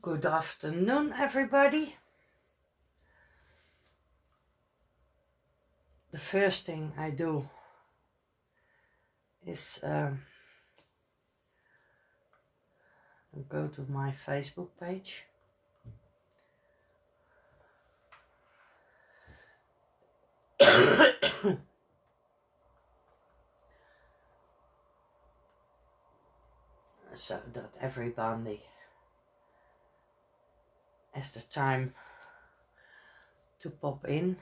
Good afternoon, everybody. The first thing I do is go to my Facebook page. So that everybody has the time to pop in.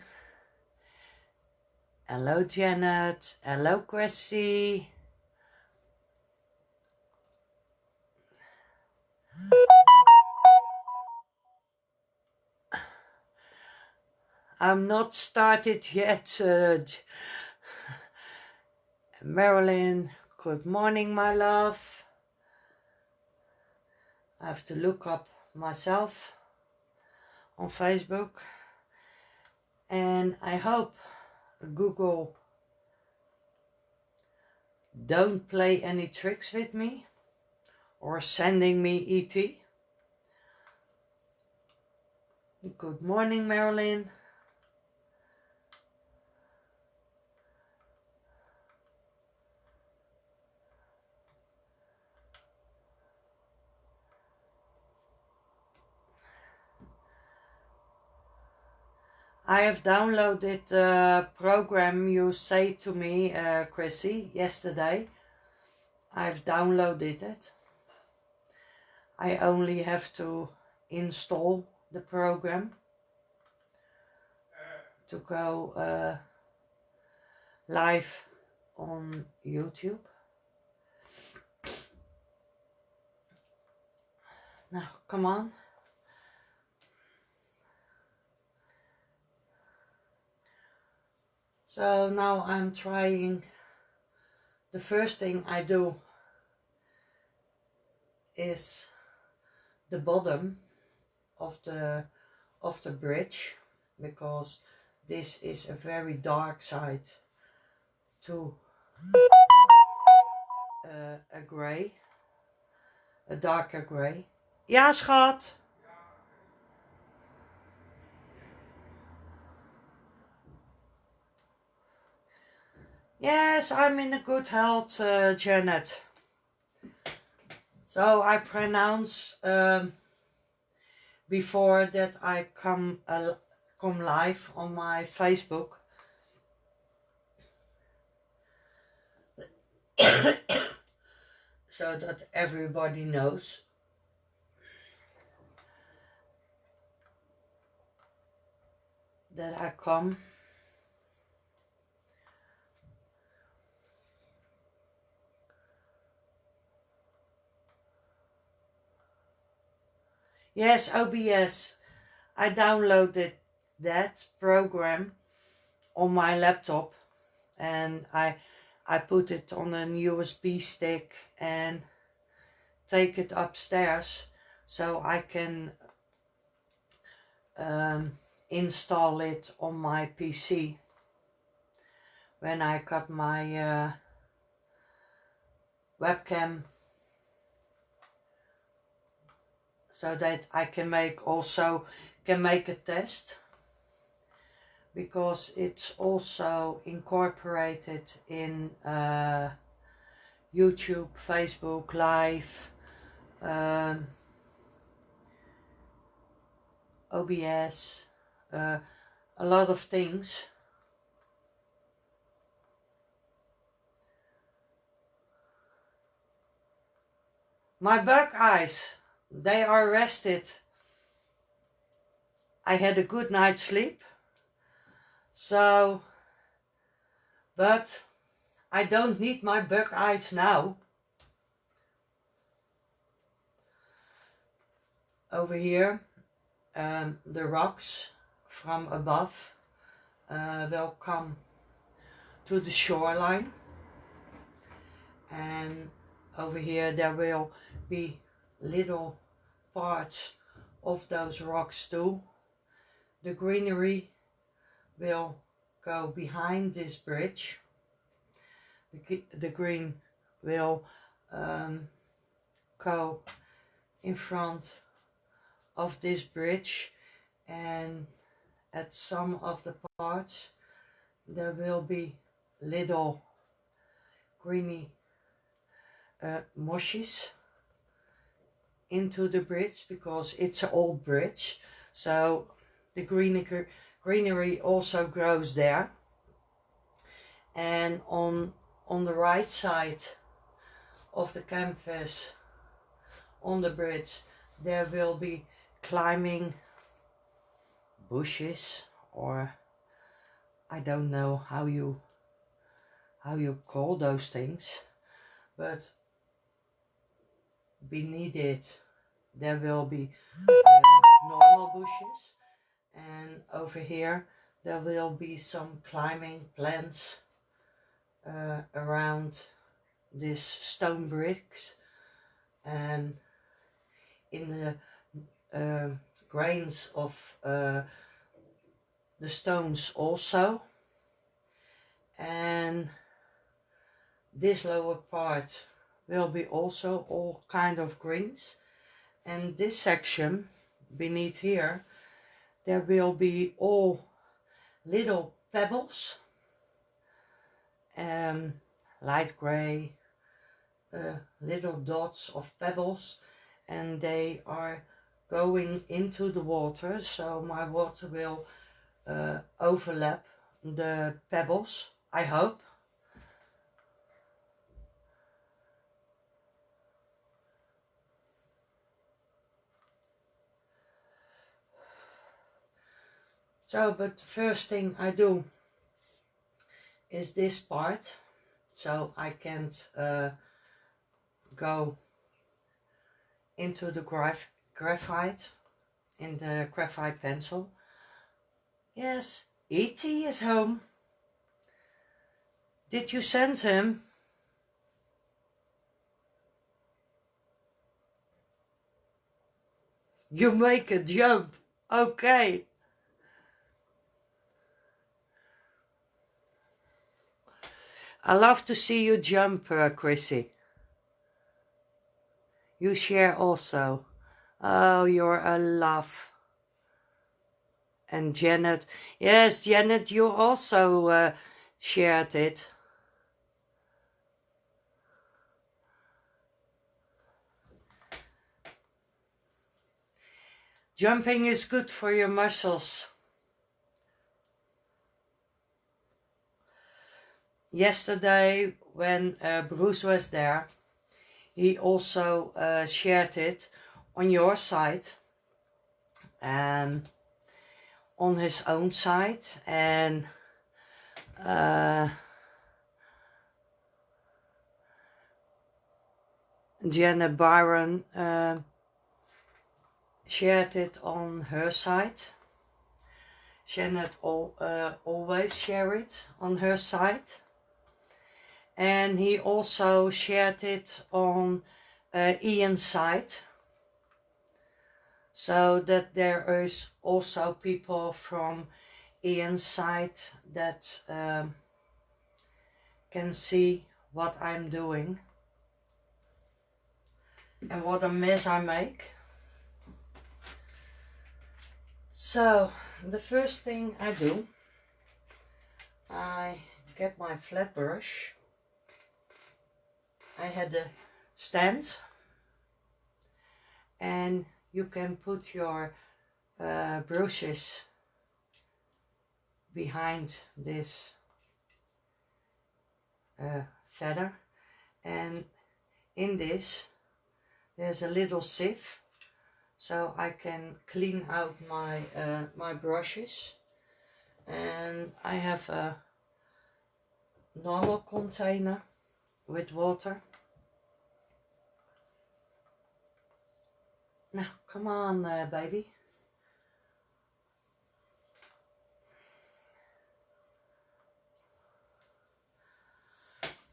Hello Janet, hello Chrissy. I'm not started yet. Marilyn, good morning my love. I have to look up myself on Facebook, and I hope Google don't play any tricks with me or sending me ET. Good morning, Marilyn. I have downloaded the program you say to me, Chrissy, yesterday. I've downloaded it. I only have to install the program to go live on YouTube. Now, come on. So now I'm trying. The first thing I do is the bottom of the bridge, because this is a very dark side to a grey, a darker grey. Ja, schat. Yes, I'm in a good health, Janet. So I pronounce before that I come live on my Facebook. So that everybody knows. That I come. Yes, OBS. I downloaded that program on my laptop, and I put it on an USB stick and take it upstairs so I can install it on my PC when I got my webcam, so that I can make a test, because it's also incorporated in YouTube, Facebook Live, OBS, a lot of things. My bug eyes, they are rested. I had a good night's sleep. So, but I don't need my bug eyes now. Over here, the rocks from above will come to the shoreline, and over here there will be little parts of those rocks too. The greenery will go behind this bridge. The green will go in front of this bridge, and at some of the parts there will be little greeny moshes into the bridge, because it's an old bridge, so the greenery also grows there. And on the right side of the canvas on the bridge there will be climbing bushes, or I don't know how you call those things, but beneath it there will be normal bushes, and over here there will be some climbing plants around these stone bricks, and in the grains of the stones also. And this lower part will be also all kind of greens, and this section beneath here there will be all little pebbles, light gray, little dots of pebbles, and they are going into the water, so my water will overlap the pebbles, I hope. So, but the first thing I do is this part, so I can't go into the graphite in the graphite pencil. Yes, E.T. is home. Did you send him? You make a jump. Okay. I love to see you jump, Chrissy. You share also. Oh, you're a love. And Janet. Yes, Janet, you also shared it. Jumping is good for your muscles. Yesterday, when Bruce was there, he also shared it on your site and on his own site, and Janet Byron shared it on her site. Janet always share it on her site. And he also shared it on Ian's site, so that there is also people from Ian's site that can see what I'm doing and what a mess I make. So the first thing I do, I get my flat brush. I had a stand, and you can put your brushes behind this feather, and in this there's a little sieve, so I can clean out my my brushes. And I have a normal container with water. Now, come on, baby.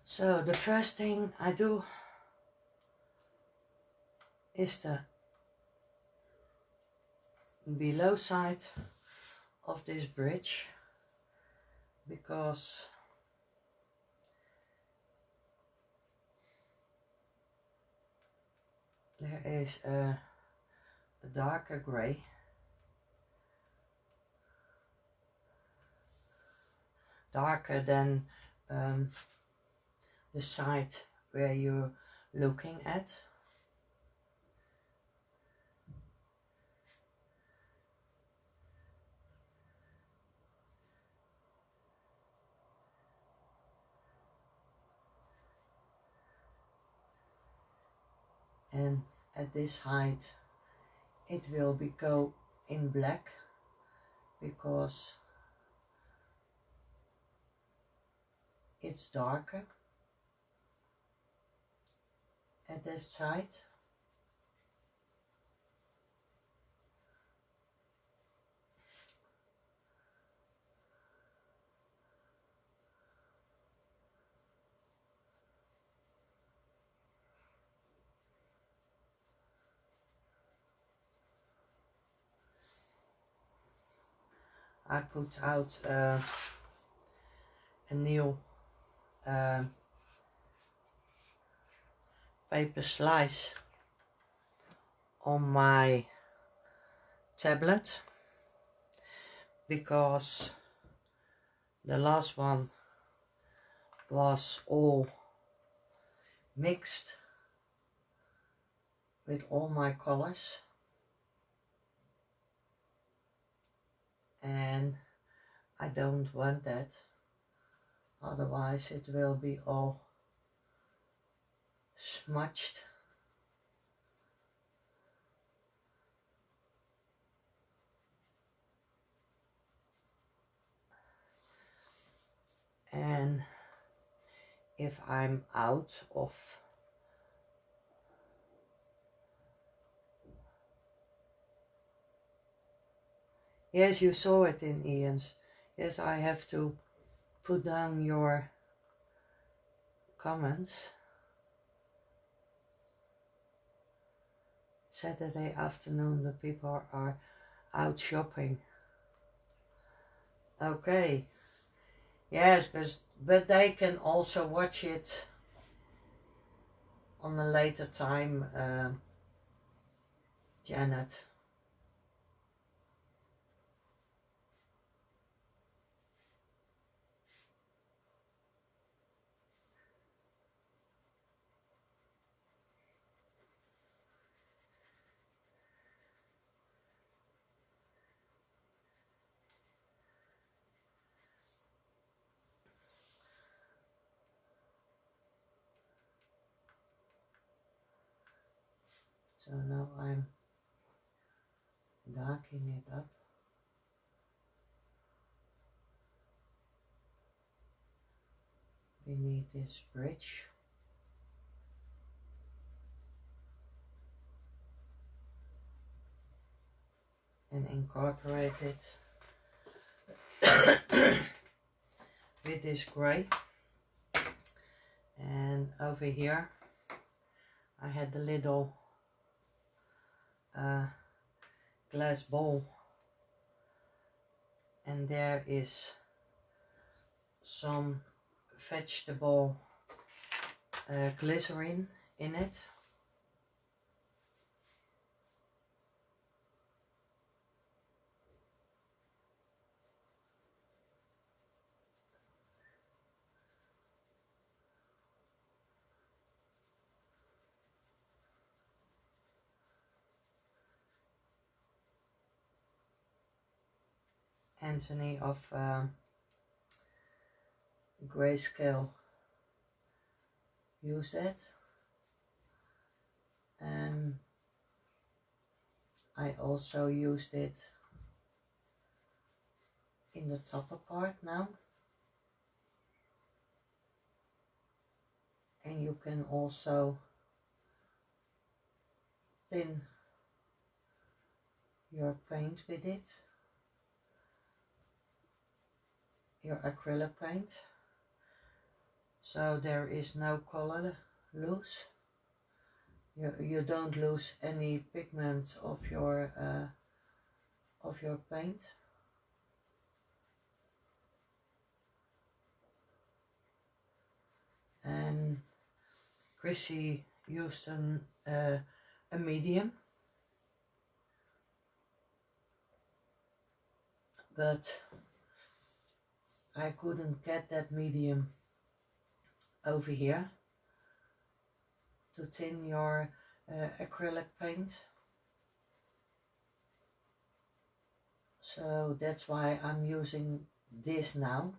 So the first thing I do is the below side of this bridge, because there is a a darker grey. Darker than the side where you're looking at. And at this height it will go in black, because it's darker at that side. I put out a new paper slice on my tablet, because the last one was all mixed with all my colors, and I don't want that, otherwise it will be all smudged. And if I'm out of yes, you saw it in Ian's. Yes, I have to put down your comments. Saturday afternoon, the people are out shopping. Okay. Yes, but they can also watch it on a later time, Janet. So now I'm darkening it up. Beneath this bridge. And incorporate it with this grey. And over here I had the little glass bowl, and there is some vegetable glycerin in it. Anthony of Grayscale used it, and I also used it in the topper part now, and you can also thin your paint with it, your acrylic paint, so there is no color loose. You don't lose any pigment of your paint. And Chrissy used a medium, but I couldn't get that medium over here to thin your acrylic paint. So that's why I'm using this now.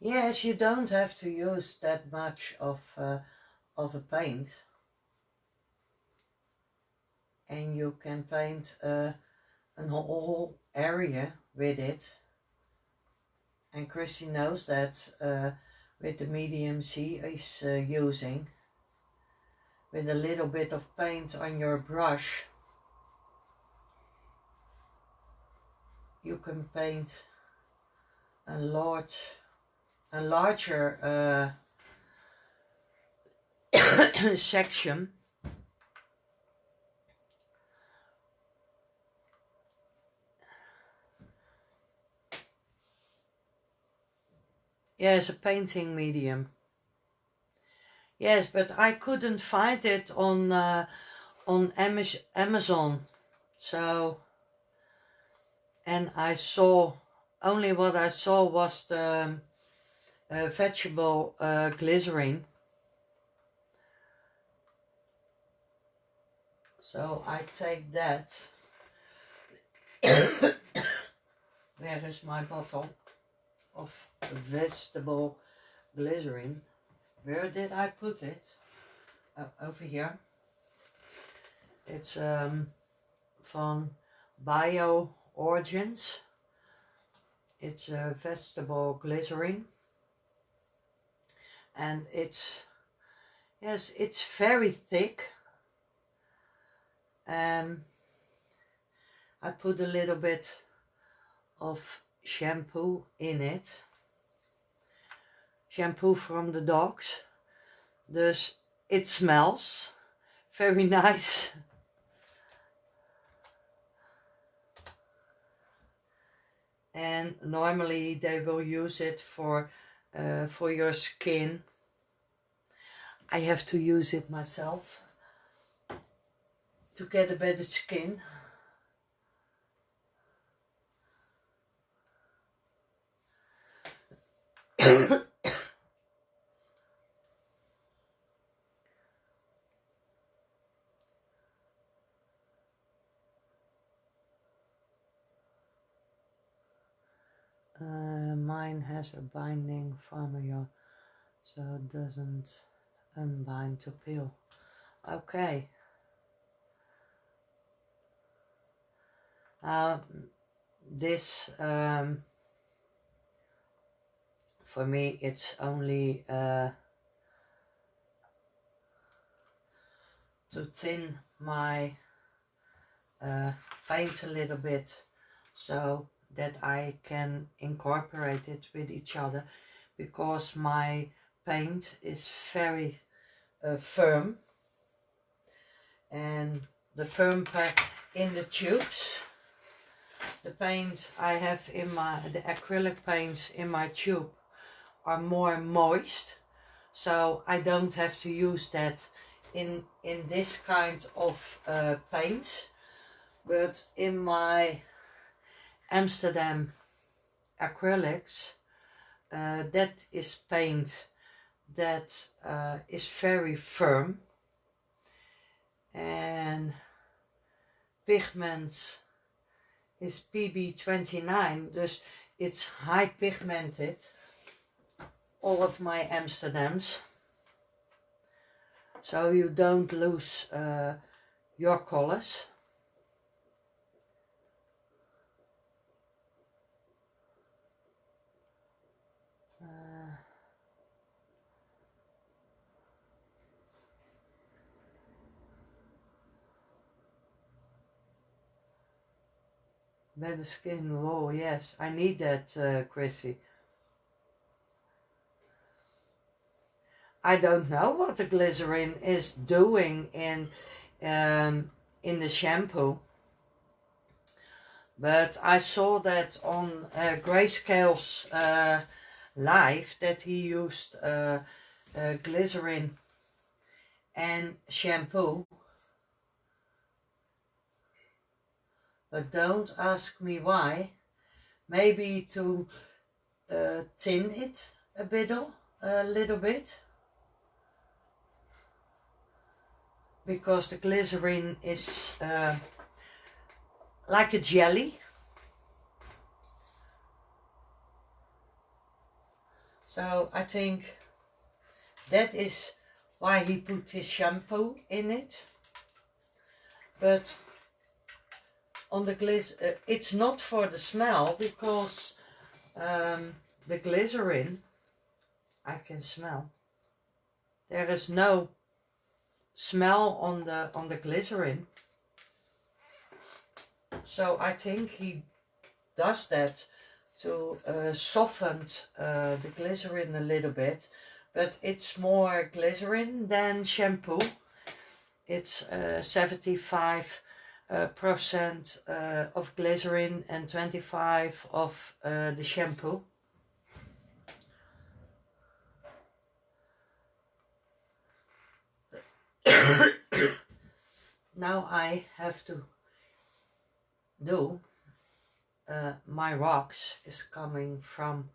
Yes, you don't have to use that much of a paint, and you can paint a whole area with it. And Chrissy knows that with the medium she is using, with a little bit of paint on your brush, you can paint a larger section. Yes, a painting medium. Yes, but I couldn't find it on Amazon. So, and I saw, only what I saw was the vegetable glycerin. So I take that. Where is my bottle of vegetable glycerin? Where did I put it? Over here. It's from Bio Origins. It's a vegetable glycerin, and it's, yes, it's very thick. I put a little bit of shampoo in it. Shampoo from the dogs. Dus it smells very nice. And normally they will use it for your skin. I have to use it myself to get a better skin. Mine has a binding formula, so it doesn't unbind to peel. Okay. This for me it's only to thin my paint a little bit, so that I can incorporate it with each other, because my paint is very firm, and the firm pack in the tubes, the paint I have in the acrylic paints in my tube are more moist, so I don't have to use that in this kind of paints. But in my Amsterdam acrylics, that is paint that is very firm, and pigments is PB29, dus it's high pigmented, all of my Amsterdams, so you don't lose your colors. Better skin law, yes. I need that, Chrissy. I don't know what the glycerin is doing in the shampoo. But I saw that on Grayscale's live that he used glycerin and shampoo. But don't ask me why. Maybe to thin it a little bit. Because the glycerin is like a jelly. So I think that is why he put his shampoo in it. But on the it's not for the smell, because the glycerin I can smell. There is no smell on the glycerin. So I think he does that to soften the glycerin a little bit, but it's more glycerin than shampoo. It's 75% of glycerin and 25 of the shampoo. Now I have to do my rocks is coming from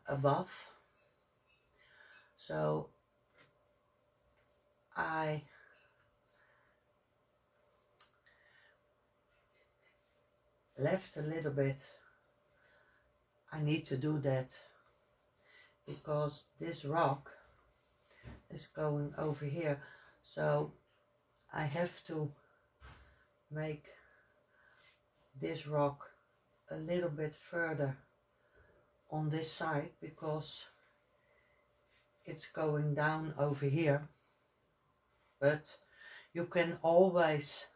above, so I left a little bit. I need to do that because this rock is going over here, so I have to make this rock a little bit further on this side because it's going down over here. But you can always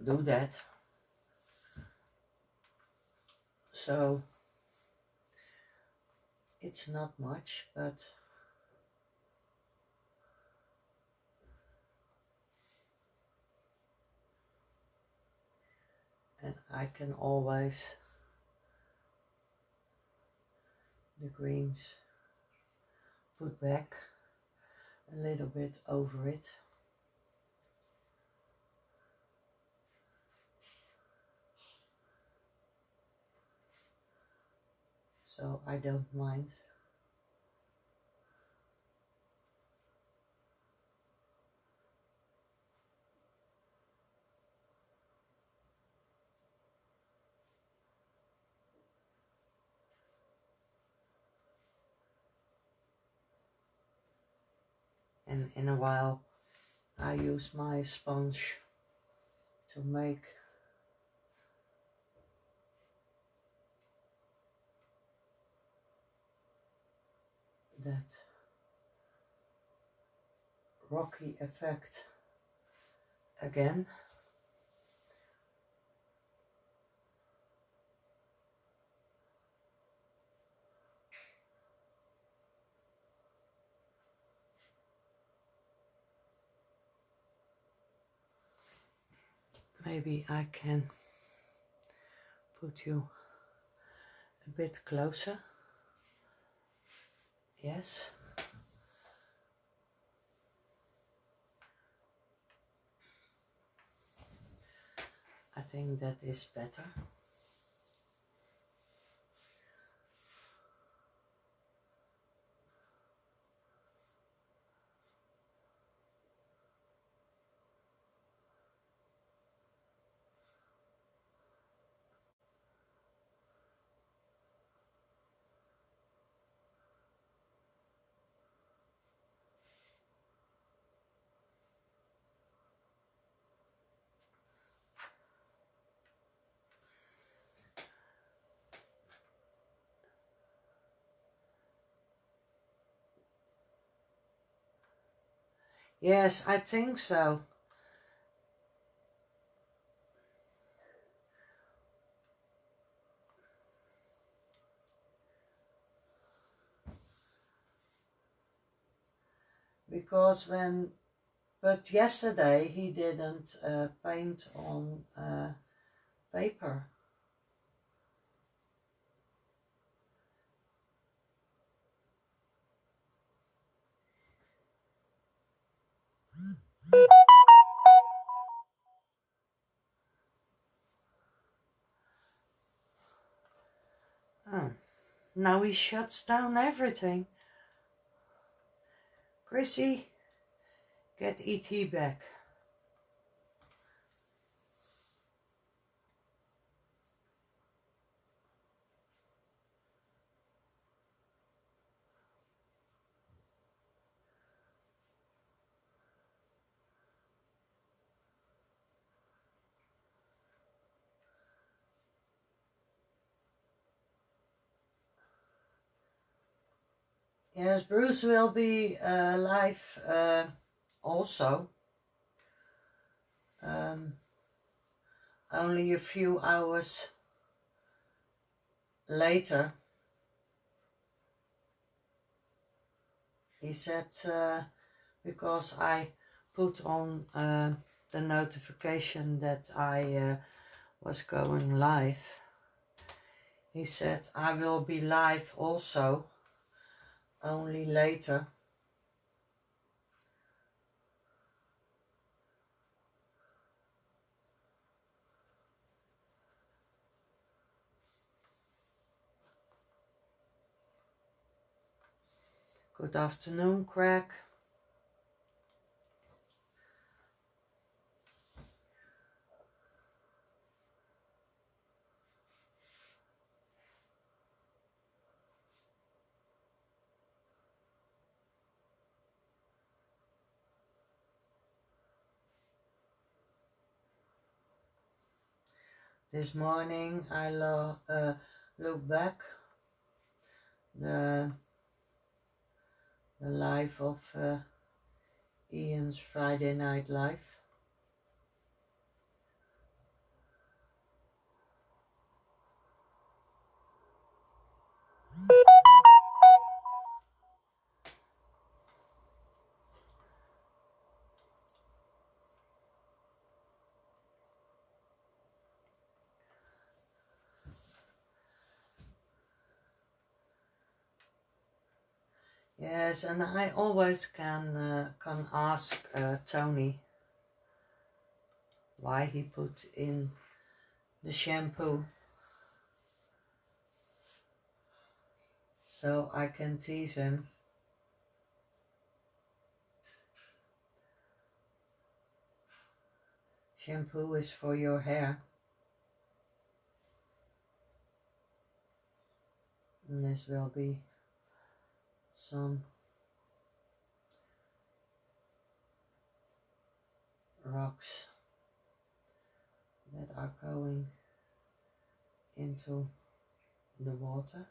do that. So it's not much, but and I can always the greens put back a little bit over it. So I don't mind. And in a while I use my sponge to make that rocky effect again. Maybe I can put you a bit closer. Yes. I think that is better. Yes, I think so. because but yesterday he didn't paint on paper. Oh, now he shuts down everything. Chrissy, get E.T. back. Yes, Bruce will be live also. Only a few hours later. He said because I put on the notification that I was going live. He said I will be live also, only later. Good afternoon, Craig. This morning I look back the live of Ian's Friday Night Live. Yes, and I always can ask Tony why he put in the shampoo, so I can tease him. Shampoo is for your hair. And this will be some rocks that are going into the water.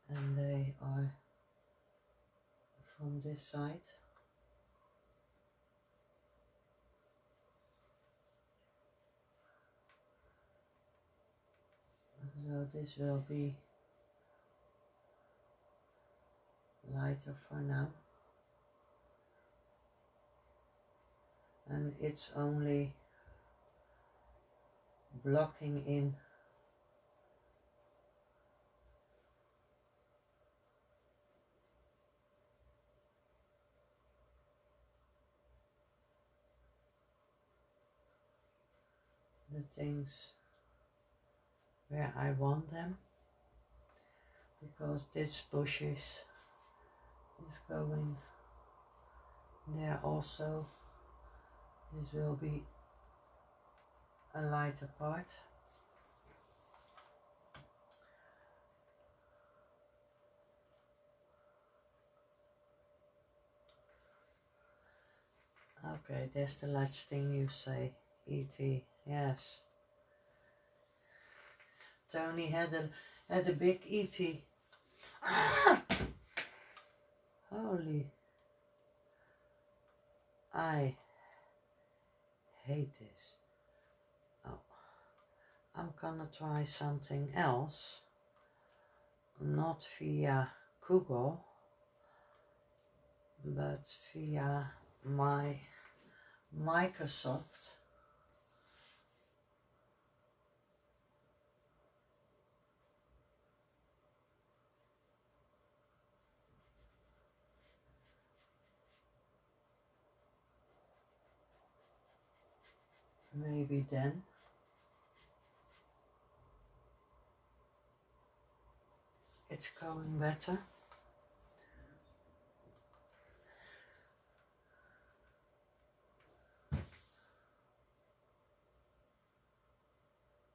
And they are from this side. So this will be lighter for now. And it's only blocking in the things where I want them, because this bush is going there also. This will be a lighter part. Okay, that's the last thing you say, E.T. Yes. Tony had a big E.T. Holy. I hate this. Oh, I'm gonna try something else. not via Google, but via my Microsoft. Maybe then it's going better.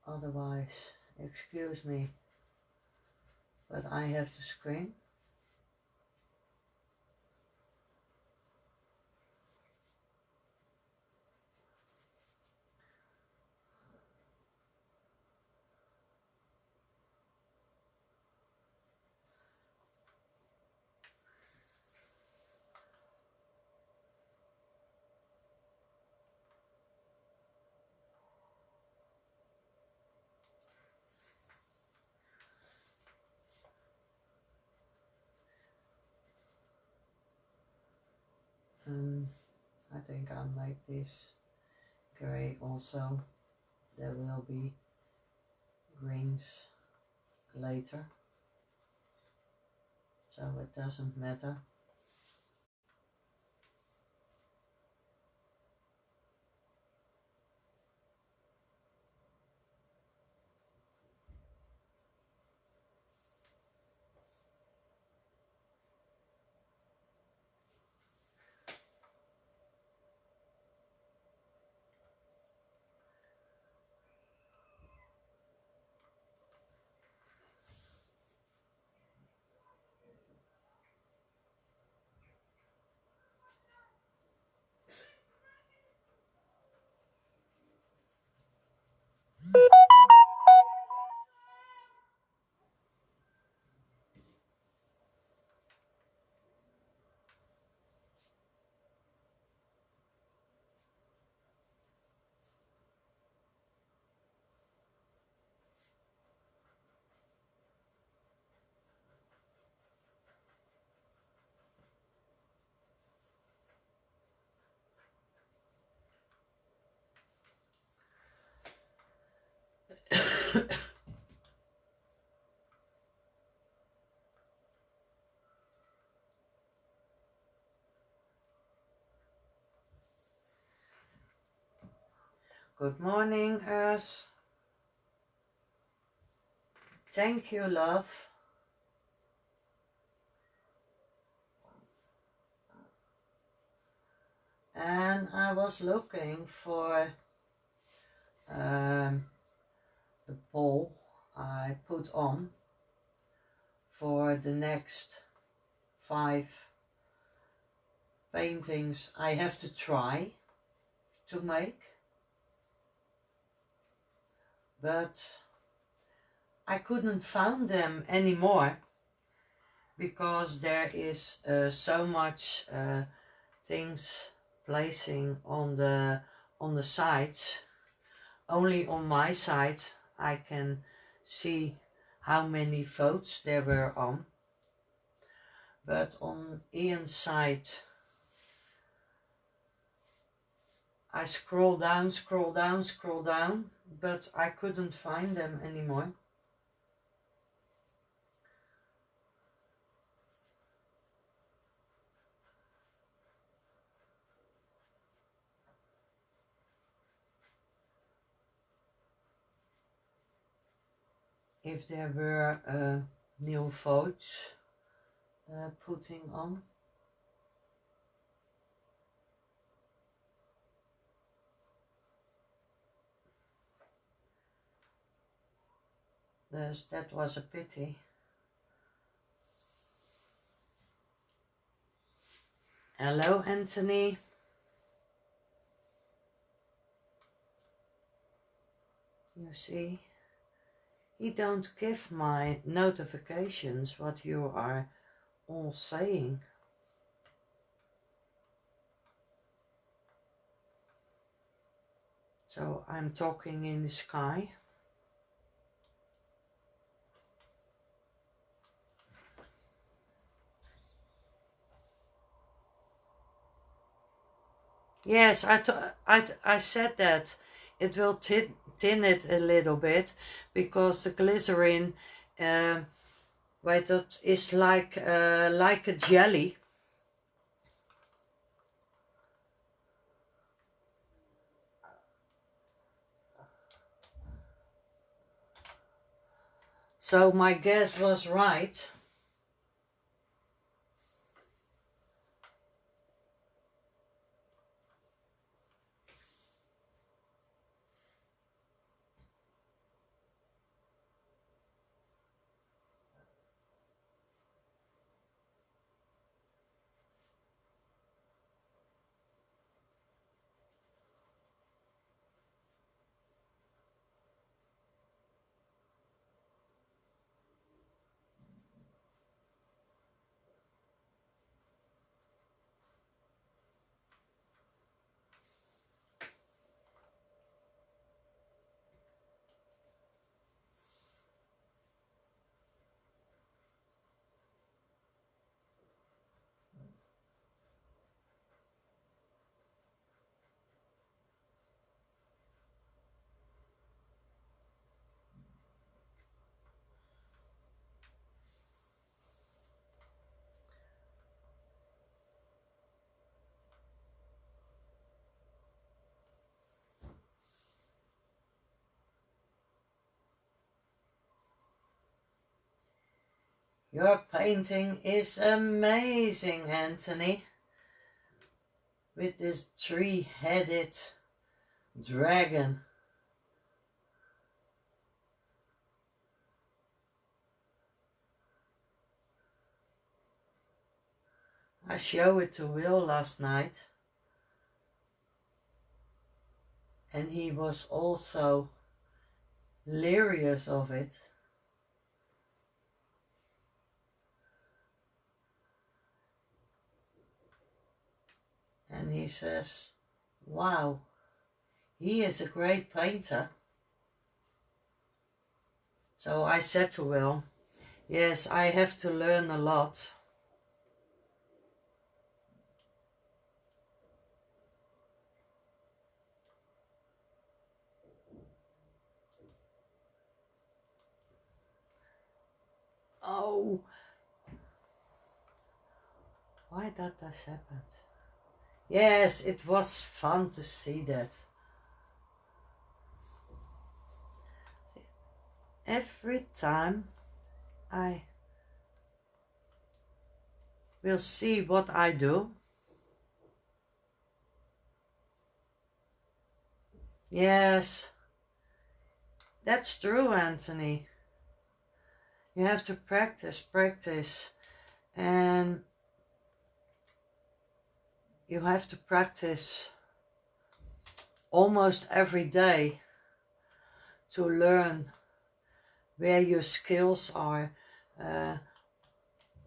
Otherwise, excuse me, but I have to scream. I think I'll make this grey also. There will be greens later, so it doesn't matter. Good morning, Earth. Thank you, love. And I was looking for the poll I put on for the next 5 paintings I have to try to make, but I couldn't find them anymore because there is so much things placing on the sides. Only on my side I can see how many votes there were on, but on Ian's side I scroll down, but I couldn't find them anymore. If there were new votes putting on. That was a pity. Hello, Anthony. You see, he don't give my notifications what you are all saying. So I'm talking in the sky. Yes, I said that it will tin it a little bit because the glycerin, uh, wait, that is like a jelly. So my guess was right. Your painting is amazing, Anthony. With this three-headed dragon. I showed it to Will last night. And he was also hilarious of it. And he says, wow, he is a great painter. So I said to Will, yes, I have to learn a lot. Oh, why did this happen? Yes, it was fun to see that. Every time I will see what I do. Yes, that's true, Anthony. You have to practice, and you have to practice almost every day to learn where your skills are,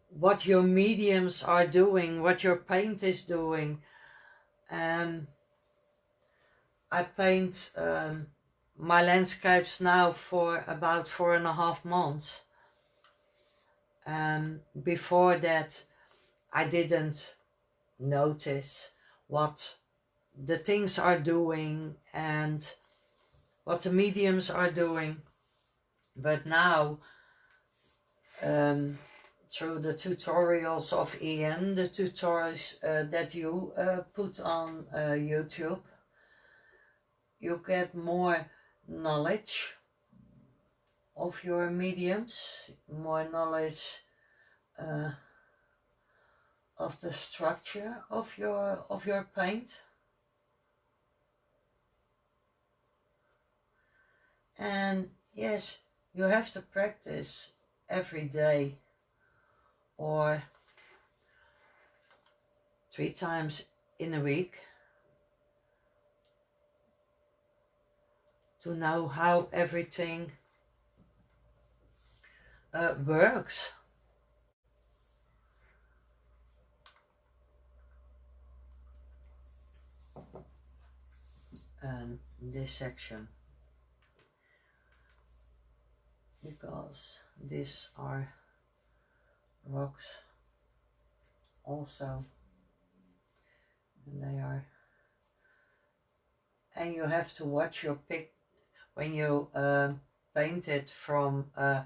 what your mediums are doing, what your paint is doing. And I paint my landscapes now for about 4.5 months. Before that, I didn't notice what the things are doing and what the mediums are doing. But now, through the tutorials of Ian, the tutorials that you put on YouTube, you get more knowledge of your mediums, more knowledge of the structure of your paint. And yes, you have to practice every day or 3 times in a week to know how everything works. This section, because these are rocks also, and they are and you have to watch your pic when you paint it from a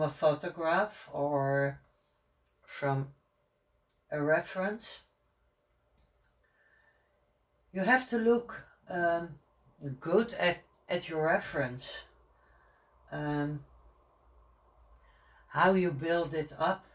photograph or from a reference. You have to look good at your reference, how you build it up.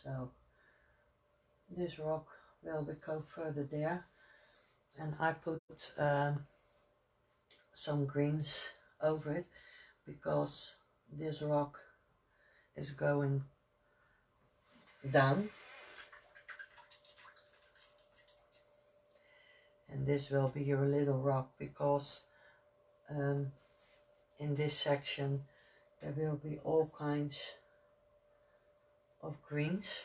So this rock will go further there, and I put some greens over it because this rock is going down, and this will be your little rock because in this section there will be all kinds of greens.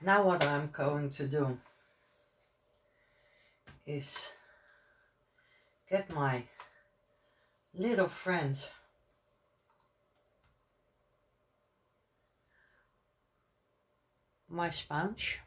Now what I'm going to do is get my little friend my sponge,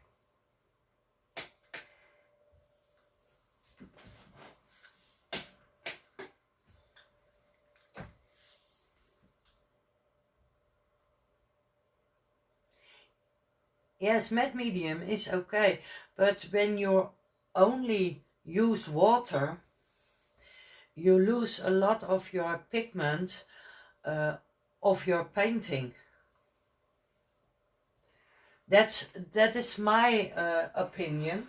yes, matte medium is okay, but when you only use water you lose a lot of your pigment of your painting. That is my opinion.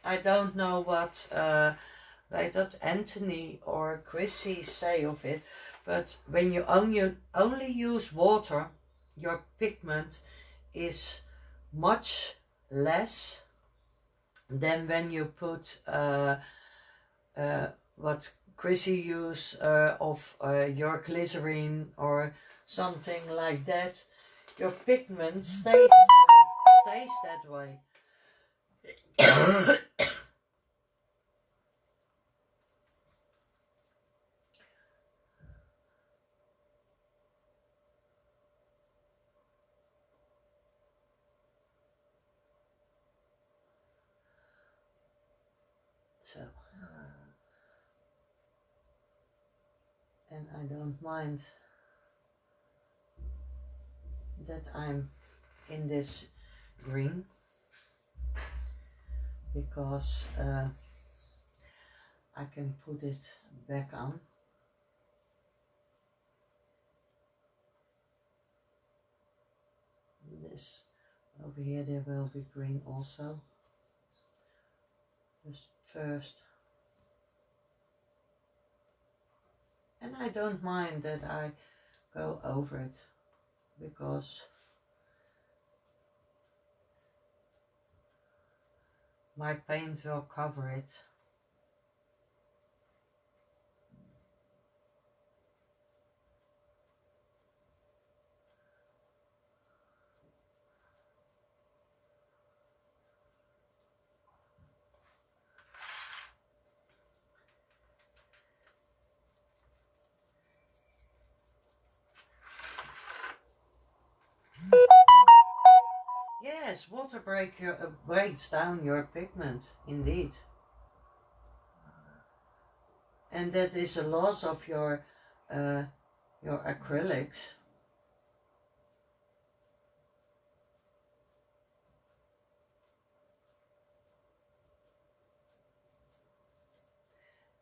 I don't know what that Anthony or Chrissy say of it, but when you only use water, your pigment is much less than when you put what Chrissy use of your glycerin or something like that. Your pigment stays that way. So, and I don't mind that I'm in this green because I can put it back on. This over here there will be green also. Just first. And I don't mind that I go over it because my paint will cover it. Yes, water breaks down your pigment, indeed. and that is a loss of your acrylics.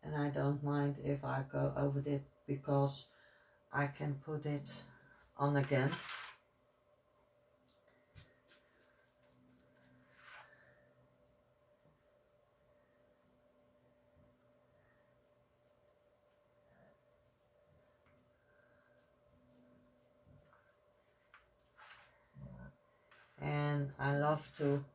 And I don't mind if I go over it because I can put it on again. And I love to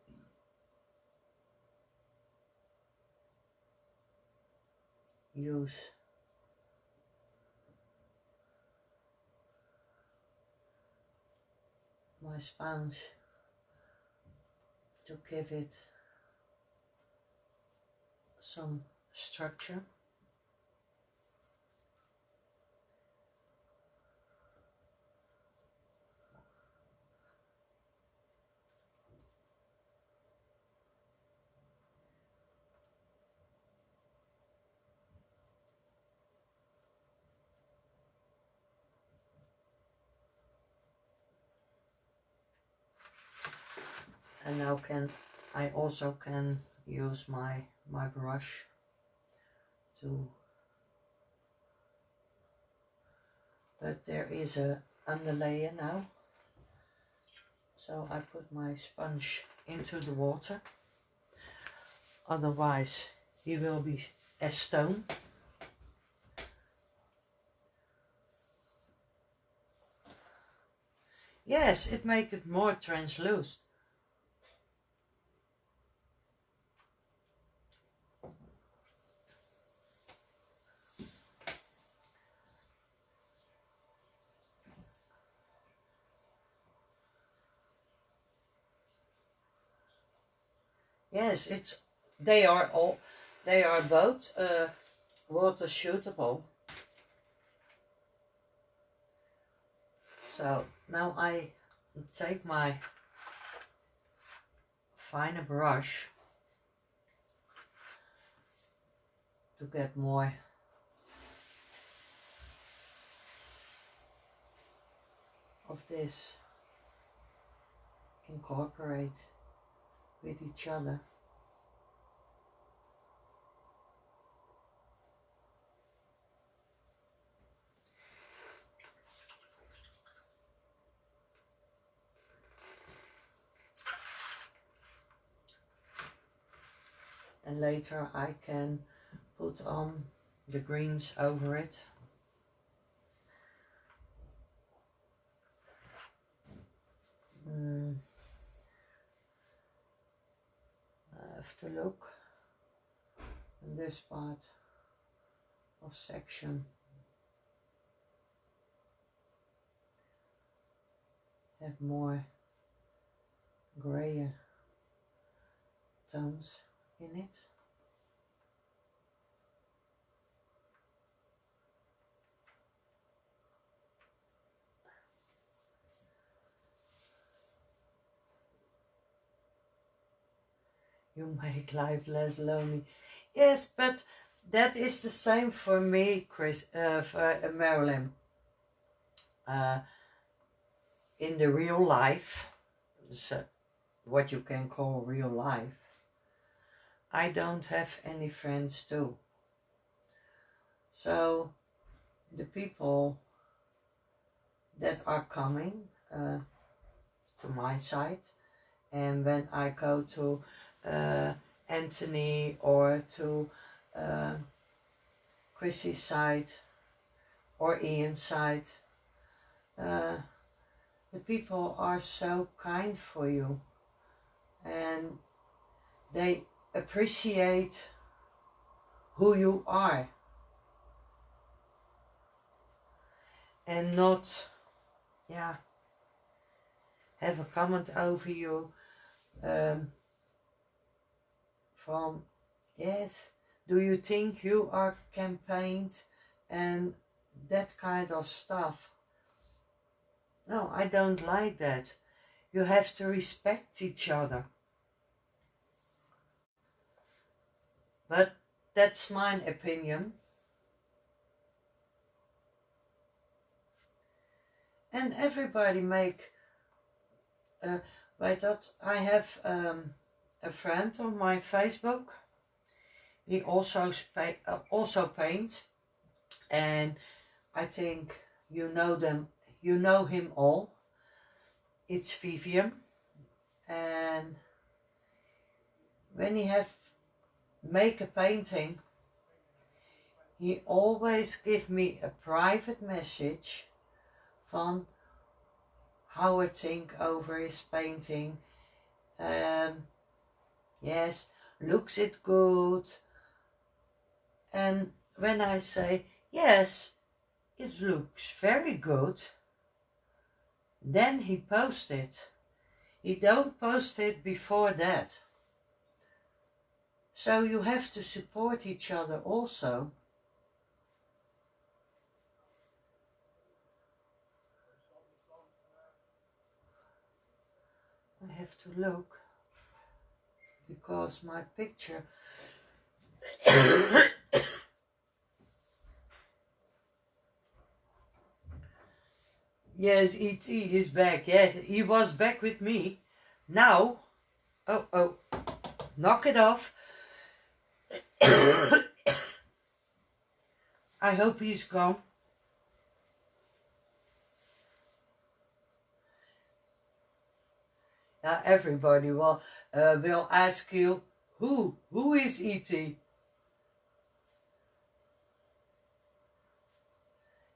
use my sponge to give it some structure. And now I also can use my brush to, but there is a underlayer now, so I put my sponge into the water, otherwise he will be as stone. Yes, it makes it more translucent. Yes, they are both water suitable. So now I take my finer brush to get more of this incorporate with each other. And later I can put on the greens over it. I have to look in this part of section. Have more grayer tones in it. You make life less lonely. Yes, but that is the same for me, for Marilyn. In the real life, so what you can call real life, I don't have any friends too. So the people that are coming to my site, and when I go to Anthony or to Chrissy's site or Ian's site, the people are so kind for you and they appreciate who you are and not have a comment over you from, yes, do you think you are campaigned, and that kind of stuff. No, I don't like that. You have to respect each other. But that's my opinion. And everybody make, wait, that I have a friend on my Facebook. He also paints, and I think you know them, you know him all. It's Vivian, and when he make a painting, he always give me a private message van how I think over his painting. Yes, looks it good? And when I say, yes, it looks very good, then he posts it. He don't post it before that. So you have to support each other also. I have to look, because my picture yes, E.T. is back. Yeah, he was back with me. Now, oh, knock it off. I hope he's gone. Now everybody will ask you, who is E.T.?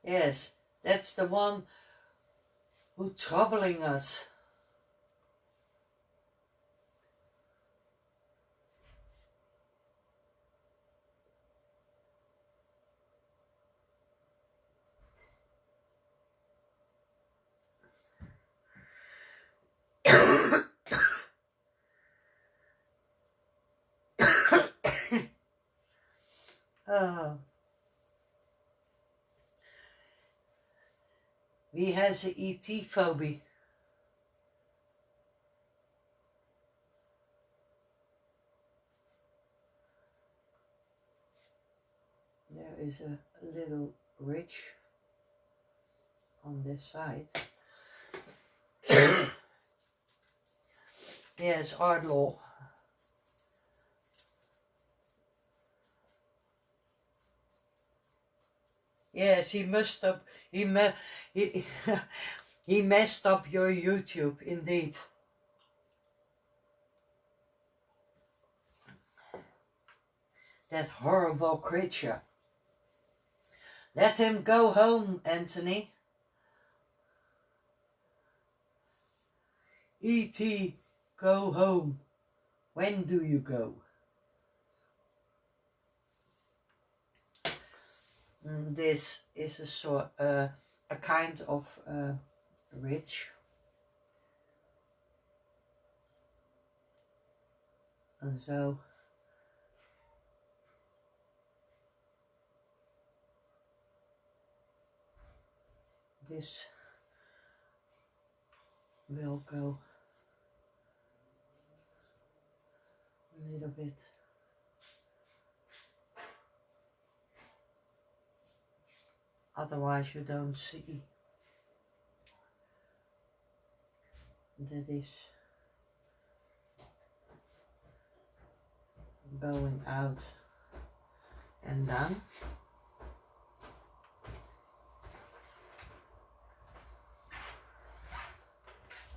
Yes, that's the one who's troubling us. Oh. Wie has an E.T. phobie? There is a little ridge on this side. Yes, art law. Yes, he messed up. He messed up your YouTube, indeed. That horrible creature. Let him go home, Anthony. E.T., go home. When do you go? This is a kind of ridge. And so this will go a little bit. Otherwise you don't see that is going out and down.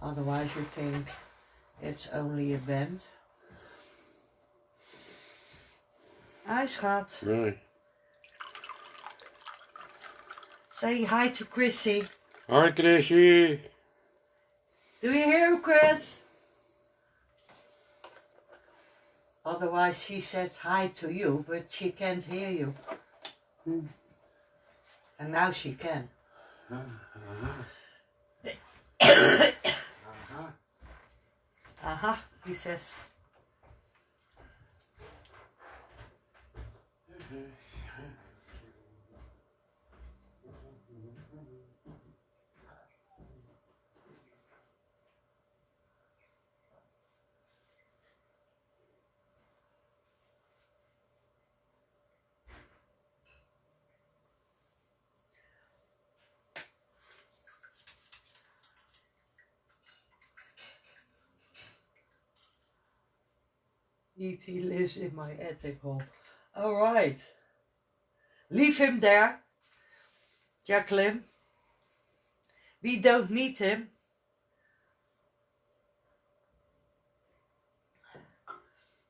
Otherwise you think it's only a bend. Hi schat. Nee. Say hi to Chrissy. Hi Chrissy. Do you hear Chris? Otherwise she said hi to you, but she can't hear you. And now she can. Aha, he says. E.T. lives in my attic hall. Alright. Leave him there, Jacqueline. We don't need him.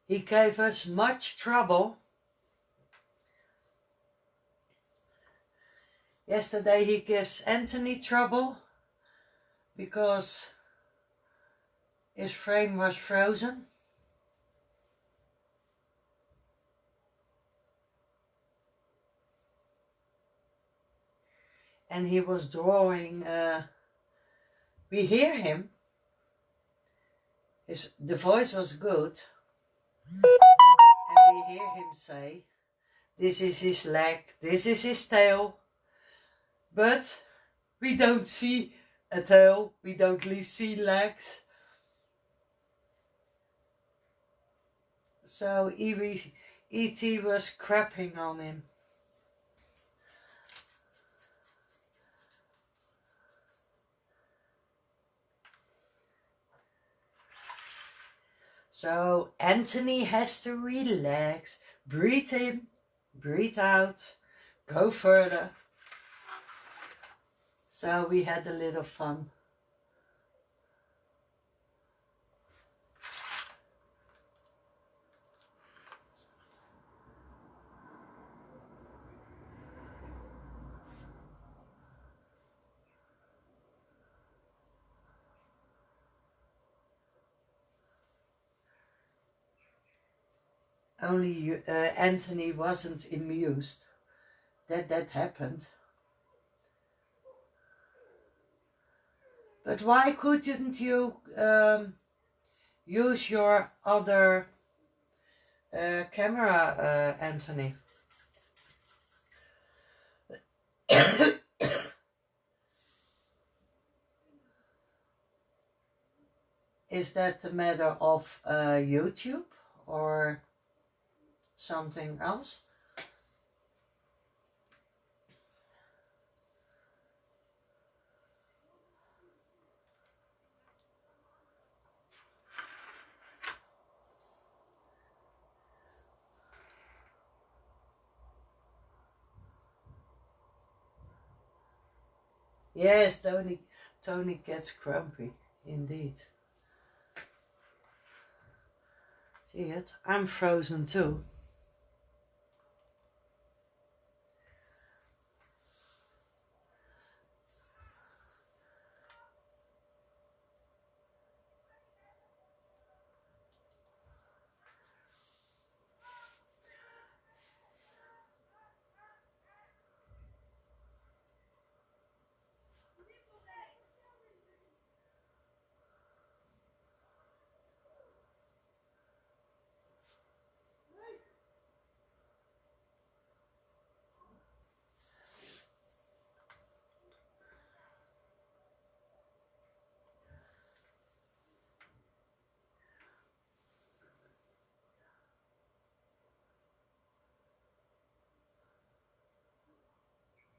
He gave us much trouble. Yesterday he gives Anthony trouble because his frame was frozen. And he was drawing, we hear him. The voice was good. And we hear him say, this is his leg, this is his tail. But we don't see a tail, we don't see legs. So E.T. was crapping on him. So Anthony has to relax, breathe in, breathe out, go further. So we had a little fun. Only Anthony wasn't amused that happened. But why couldn't you use your other camera, Anthony? Is that a matter of YouTube or something else? Yes, Tony gets grumpy, indeed. See it? I'm frozen too.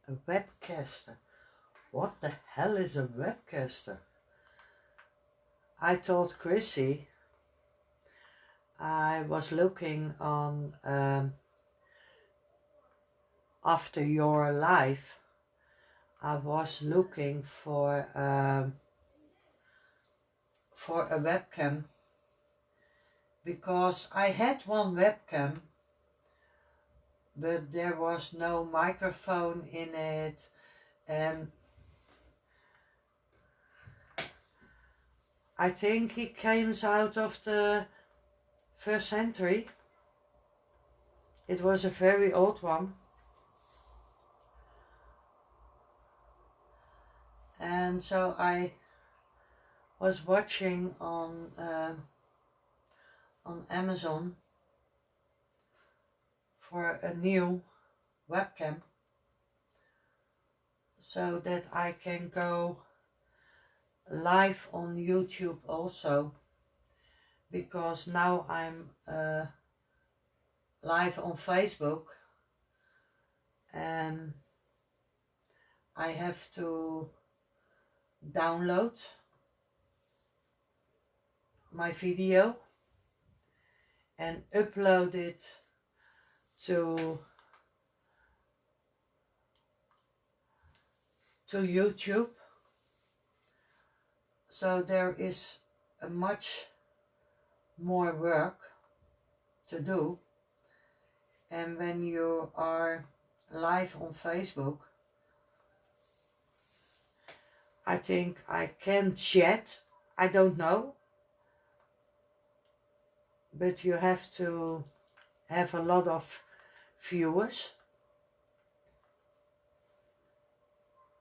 A webcaster. What the hell is a webcaster? I told Chrissy I was looking on after your life. I was looking for a webcam because I had one webcam, but there was no microphone in it, and I think it came out of the 1st century. It was a very old one. And so I was watching on Amazon for a new webcam so that I can go live on YouTube also, because now I'm live on Facebook and I have to download my video and upload it to YouTube. So there is a much more work to do, and when you are live on Facebook, I think I can chat, I don't know, but you have to have a lot of viewers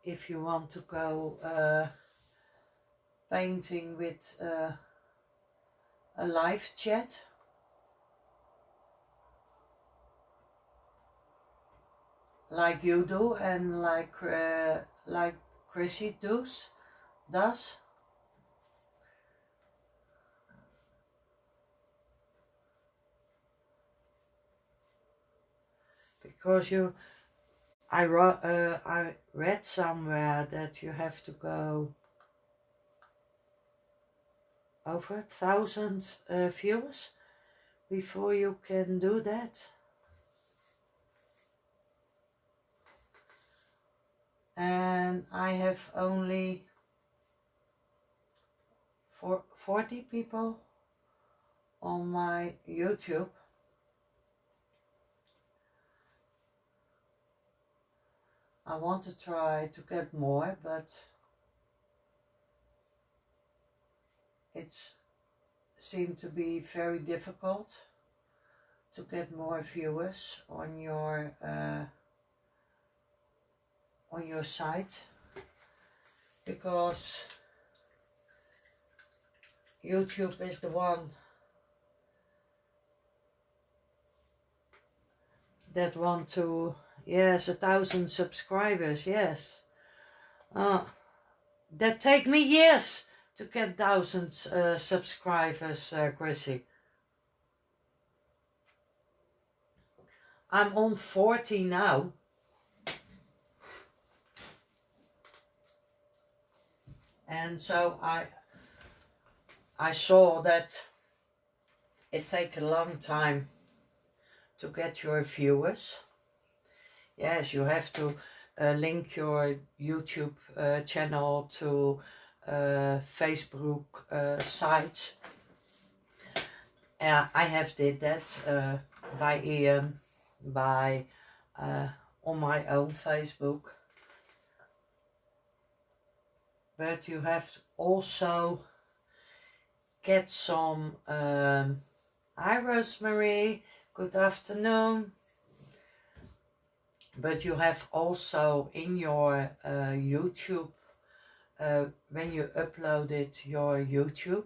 if you want to go painting with a live chat. Like you do and like Chrissy does. Because I read somewhere that you have to go over 1,000 viewers before you can do that. And I have only 40 people on my YouTube. I want to try to get more, but it seemed to be very difficult to get more viewers on your site, because YouTube is the one that want to, yes, 1,000 subscribers, yes. That take me years to get 1,000 subscribers, Chrissy. I'm on 40 now. And so I saw that it takes a long time to get your viewers. Yes, you have to link your YouTube channel to Facebook sites. I have did that by Ian, by on my own Facebook. But you have to also get some. Hi Rosemary, good afternoon. But you have also in your YouTube, when you upload it your YouTube,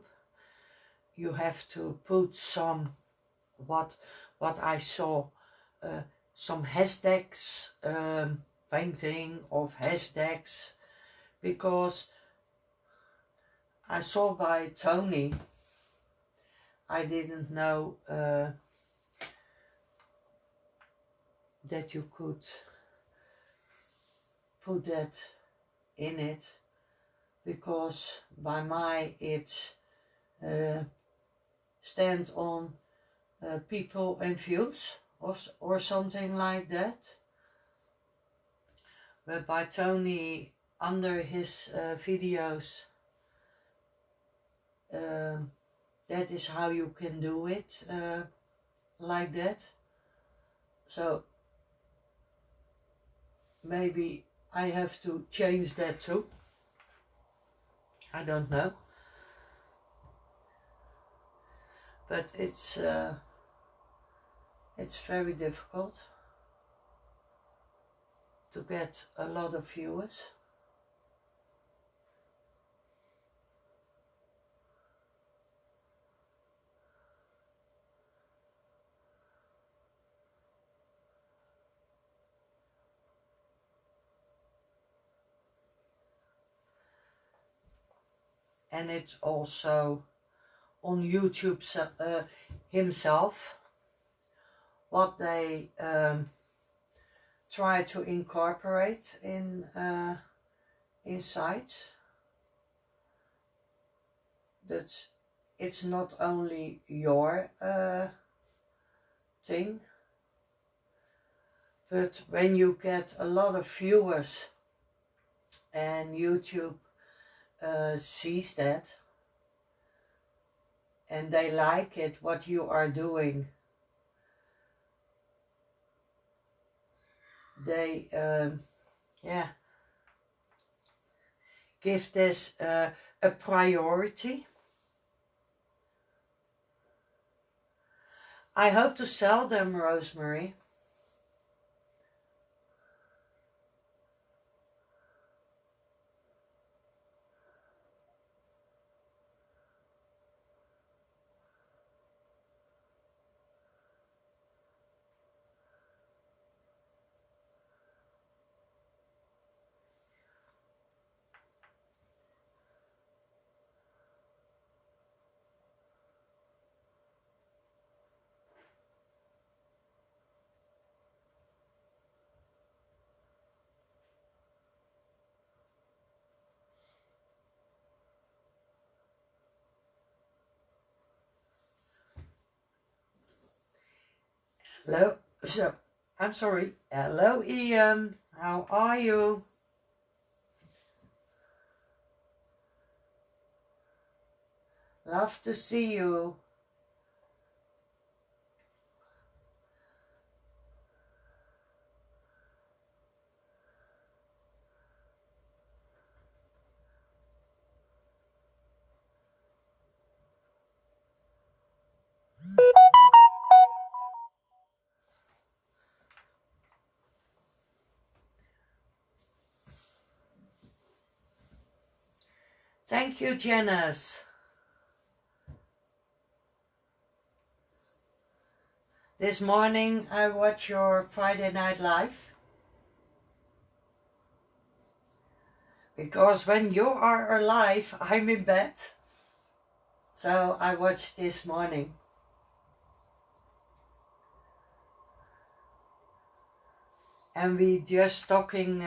you have to put some what I saw, some hashtags, painting of hashtags, because I saw by Tony, I didn't know that you could put that in it, because by my it stand on people and views or something like that. But by Tony, under his videos, that is how you can do it, like that. So maybe I have to change that too. I don't know. But it's very difficult to get a lot of viewers. And it's also on YouTube himself what they try to incorporate in sites. It's not only your thing. But when you get a lot of viewers and YouTube sees that and they like it, what you are doing, they yeah, give this a priority. I hope to sell them, Rosemary. Hello, so I'm sorry. Hello, Ian. How are you? Love to see you. Thank you, Janice. This morning I watched your Friday Night Live. Because when you are alive, I'm in bed. So I watched this morning. And we just talking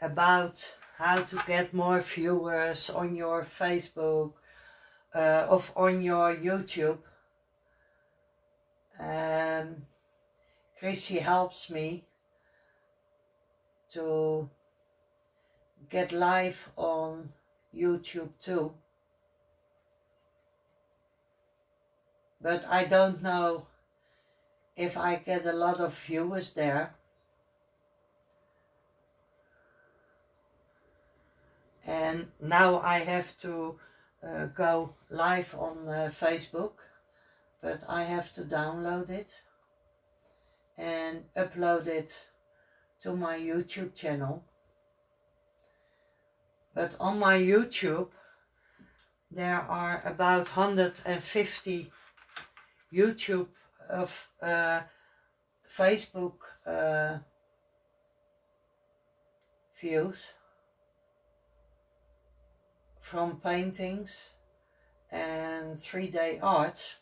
about how to get more viewers on your Facebook of on your YouTube. Chrissy helps me to get live on YouTube too. But I don't know if I get a lot of viewers there. And now I have to go live on Facebook, but I have to download it and upload it to my YouTube channel. But on my YouTube there are about 150 YouTube of Facebook views from paintings and 3D arts.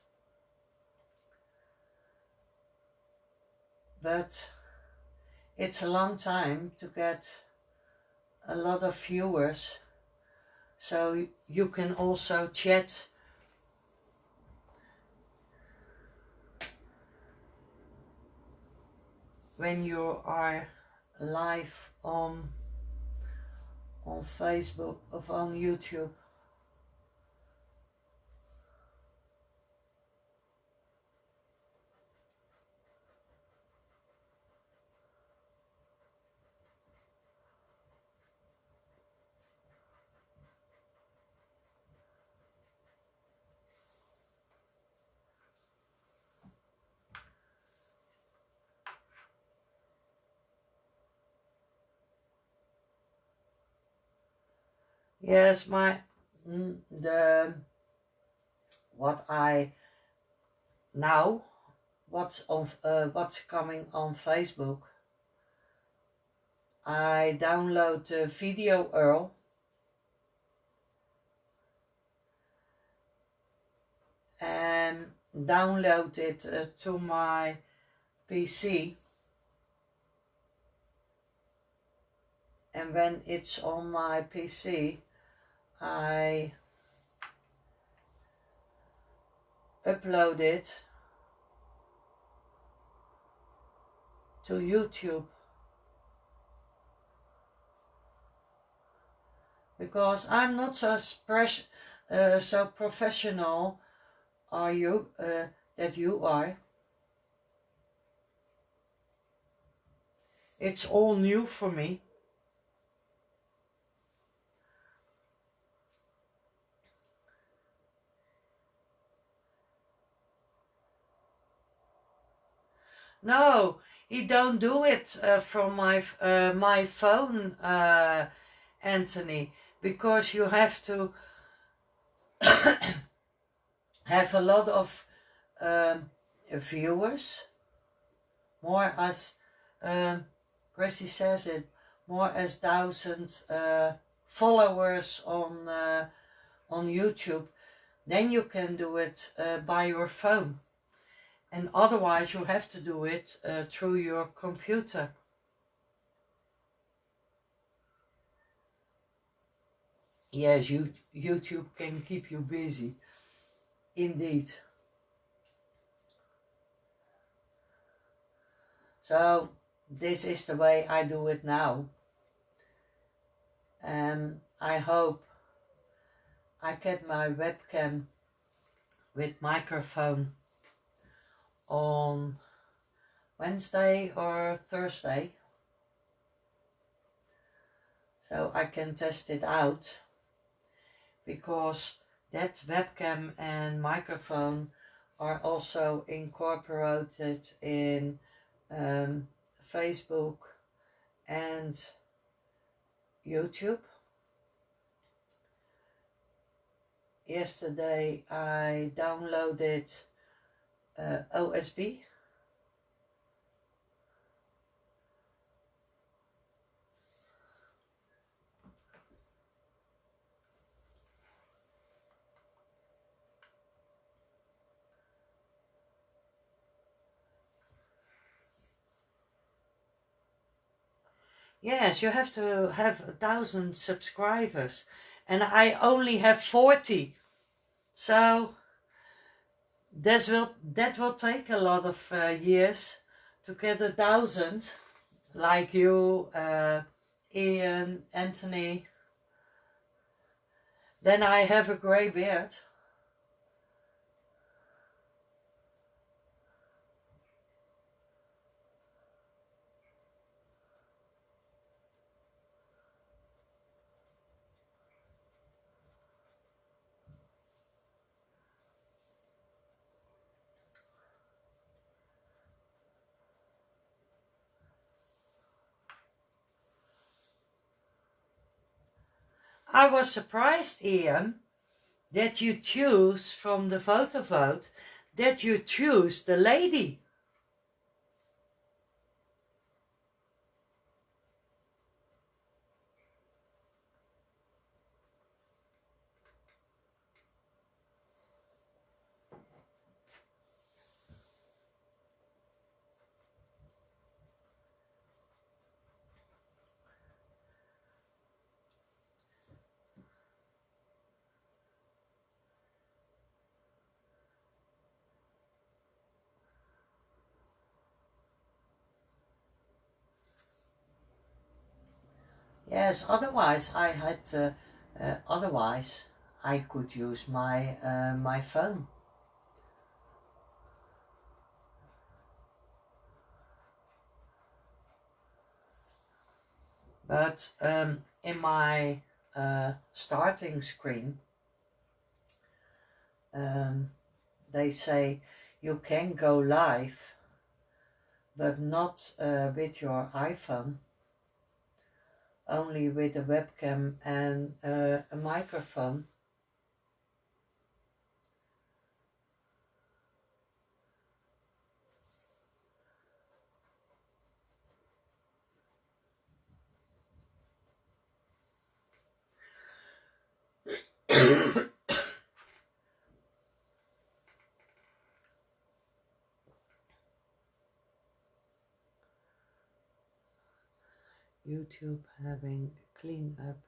But it's a long time to get a lot of viewers, so you can also chat when you are live on Facebook or on YouTube. Yes, the what I now what's coming on Facebook. I download the video URL and download it to my PC, and when it's on my PC I upload it to YouTube. Because I'm not so so professional are you that you are. It's all new for me. No, he don't do it from my phone, Anthony, because you have to have a lot of viewers, more as Christy says it, more as 1,000 followers on YouTube. Then you can do it by your phone. And otherwise you have to do it through your computer. Yes, YouTube can keep you busy. Indeed. So this is the way I do it now. And I hope I get my webcam with microphone on Wednesday or Thursday, so I can test it out, because that webcam and microphone are also incorporated in Facebook and YouTube. Yesterday I downloaded OSB. Yes, you have to have 1,000 subscribers, and I only have 40. So that will take a lot of years to get 1,000, like you, Ian, Anthony. Then I have a grey beard. I was surprised, Ian, that you choose from the photo vote, that you choose the lady. Yes, otherwise otherwise I could use my phone. But in my starting screen, they say you can go live, but not with your iPhone, only with a webcam and a microphone. YouTube having clean up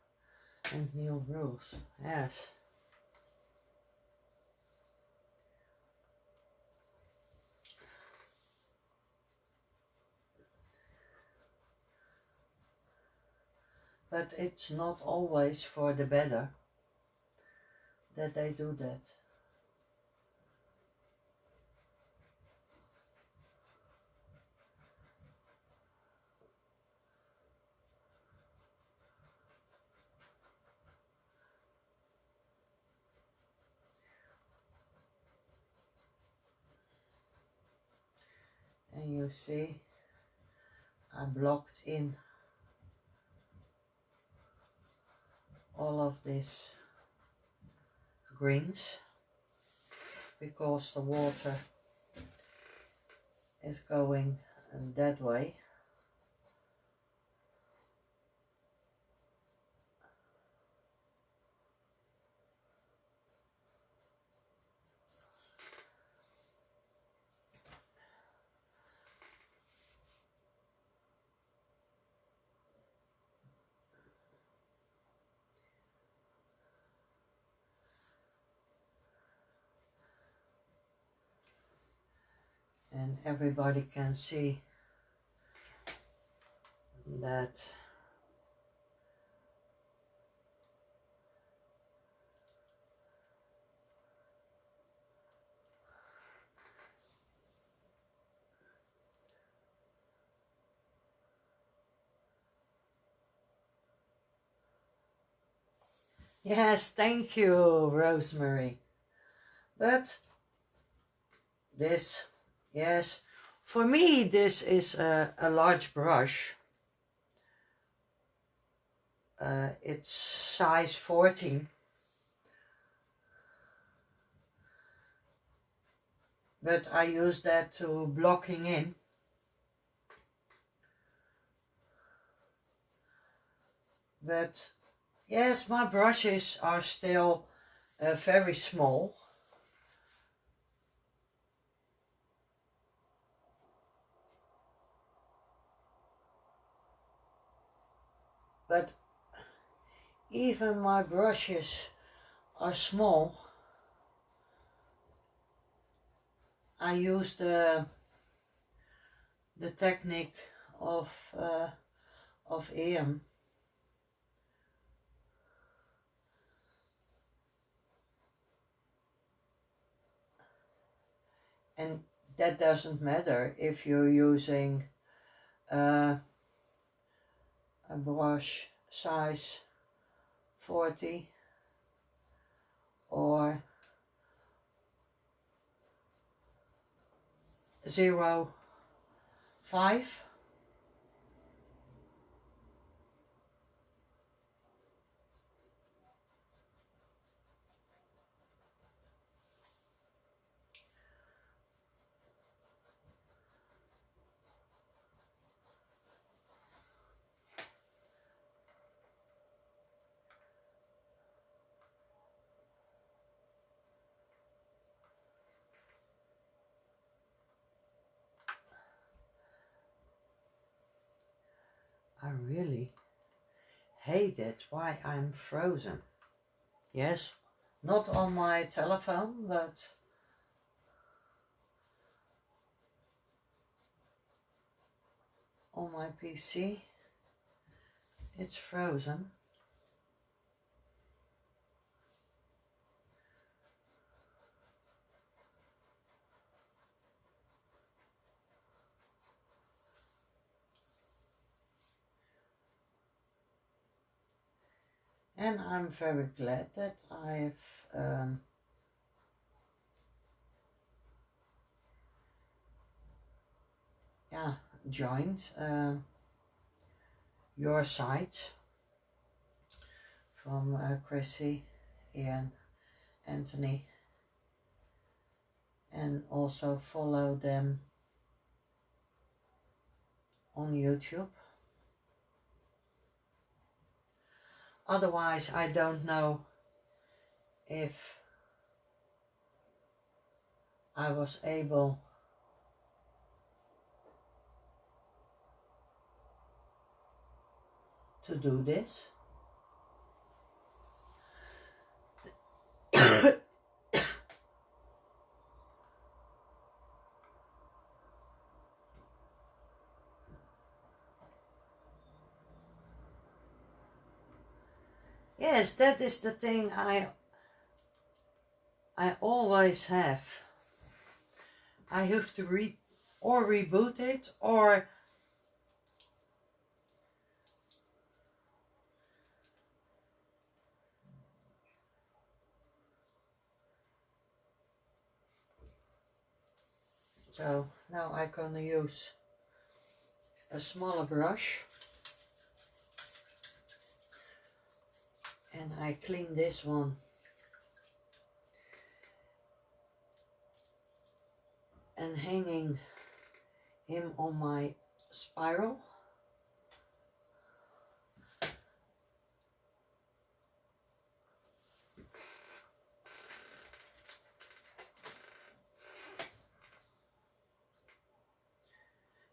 and new rules. Yes. but it's not always for the better that they do that. And you see, I blocked in all of these greens because the water is going that way. And everybody can see that yes, thank you, Rosemary. But this, yes, for me this is a large brush. It's size 14. But I use that to blocking in. But yes, my brushes are still very small. But even my brushes are small. I use the technique of Ian. And that doesn't matter if you're using a brush size 40 or 0.5. I really hate it why I'm frozen. Yes, not on my telephone, but on my PC it's frozen. And I'm very glad that I've joined your site from Chrissy, Ian, Anthony, and also follow them on YouTube. Otherwise, I don't know if I was able to do this. Yes, that is the thing I always have. I have to reboot it, or so now I'm gonna use a smaller brush and I clean this one and hanging him on my spiral.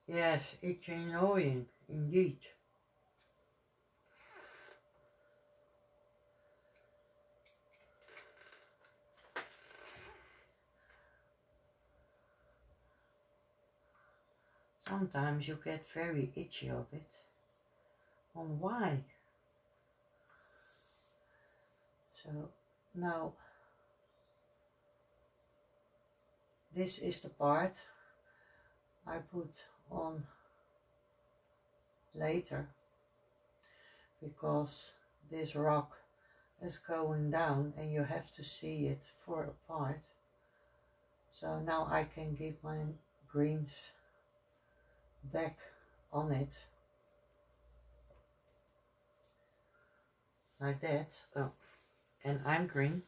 Yes, it's annoying indeed. Sometimes you get very itchy of it. And why? So now this is the part I put on later, because this rock is going down and you have to see it for a part. So now I can give my greens back on it like that. Oh, and I'm green.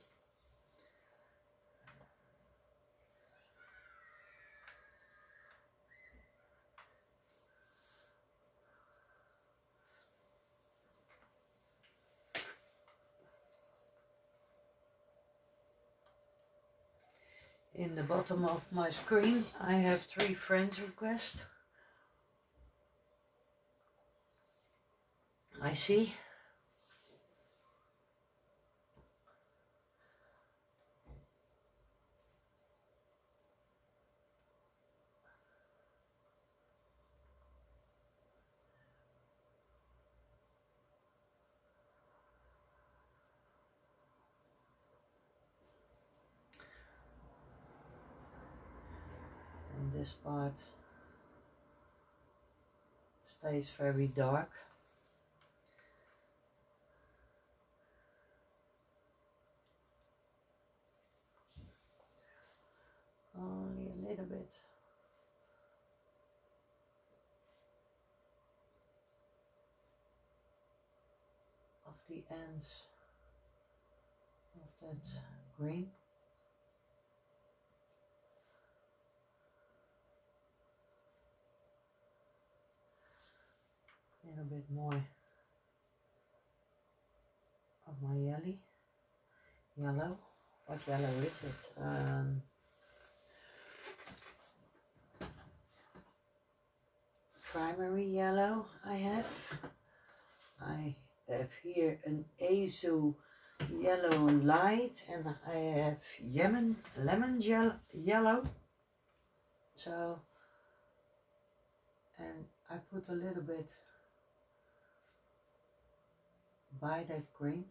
In the bottom of my screen I have 3 friends requests. I see. And this part stays very dark. Only a little bit. Of the ends of that green. A little bit more of my yellow. What yellow is it? Primary yellow I have. I have here an Azu yellow light, and I have lemon yellow. So, and I put a little bit by that green.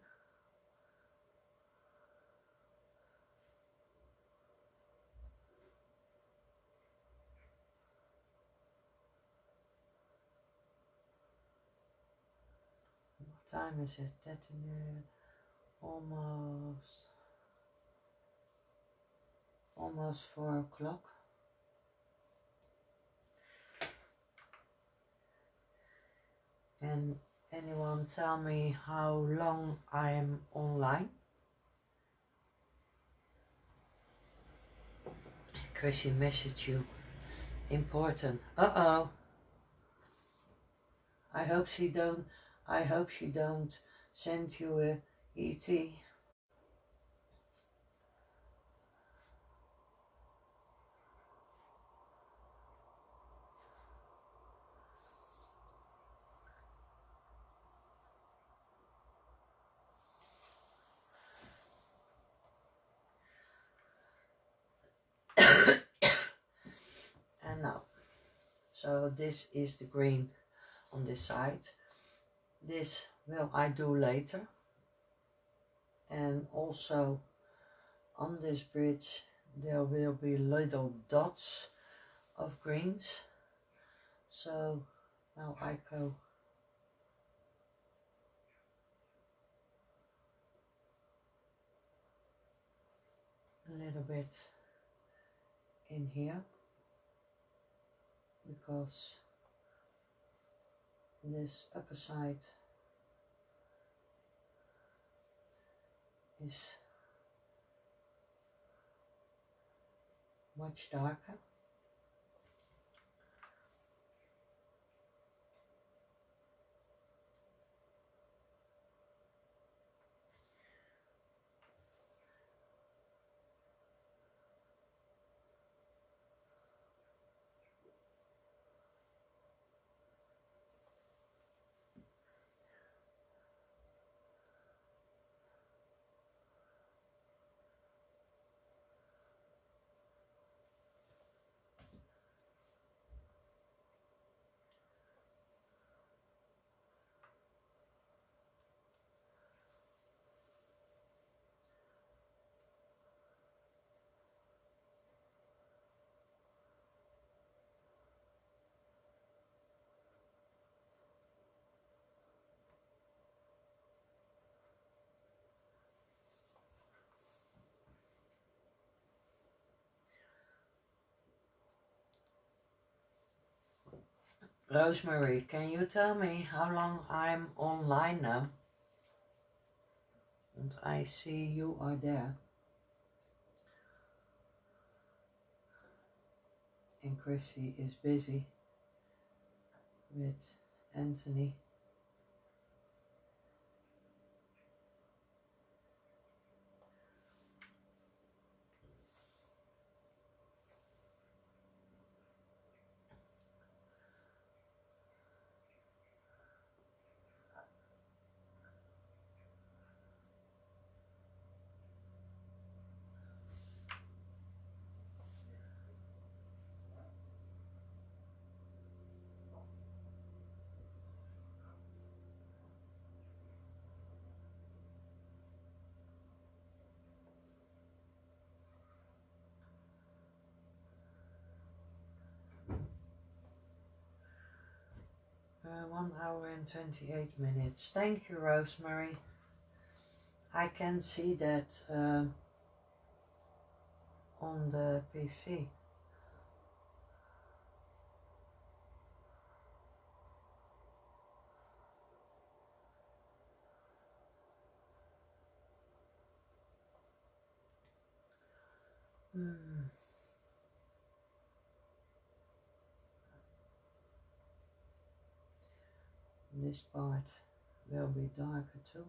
What time is it? That in almost 4 o'clock. And anyone tell me how long I am online? Chrissy message you. Important. Uh-oh. I hope she don't send you a ET. And now, so this is the green on this side. This will I do later. And also on this bridge there will be little dots of greens. So now I go a little bit in here, because this upper side is much darker. Rosemary, can you tell me how long I'm online now? And I see you are there. And Chrissy is busy with Anthony. Uh, 1 hour and 28 minutes. Thank you, Rosemary. I can see that on the PC. This part will be darker too.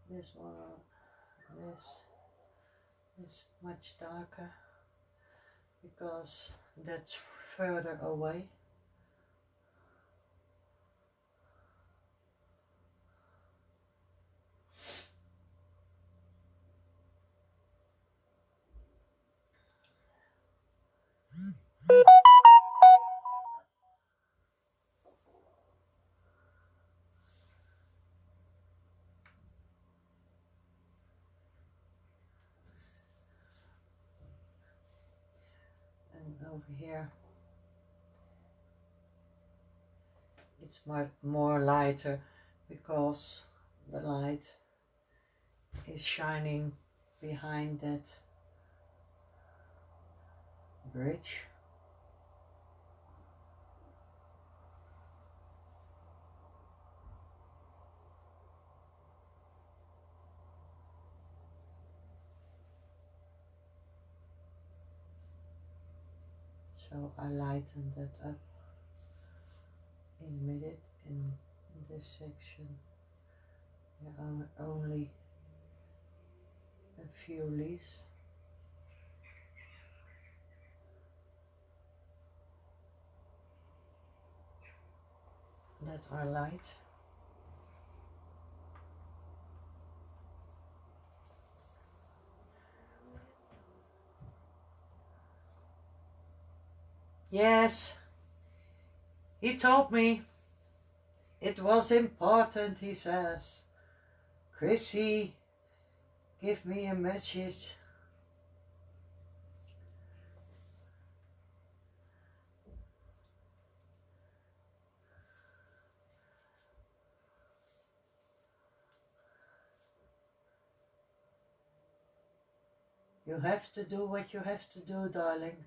This one, this is much darker because that's further away. And over here it's much more lighter because the light is shining behind that bridge. So I lighten that up in a minute. In this section there are only a few leaves that are light. Yes, he told me it was important, he says. Chrissy, give me a message. You have to do what you have to do, darling.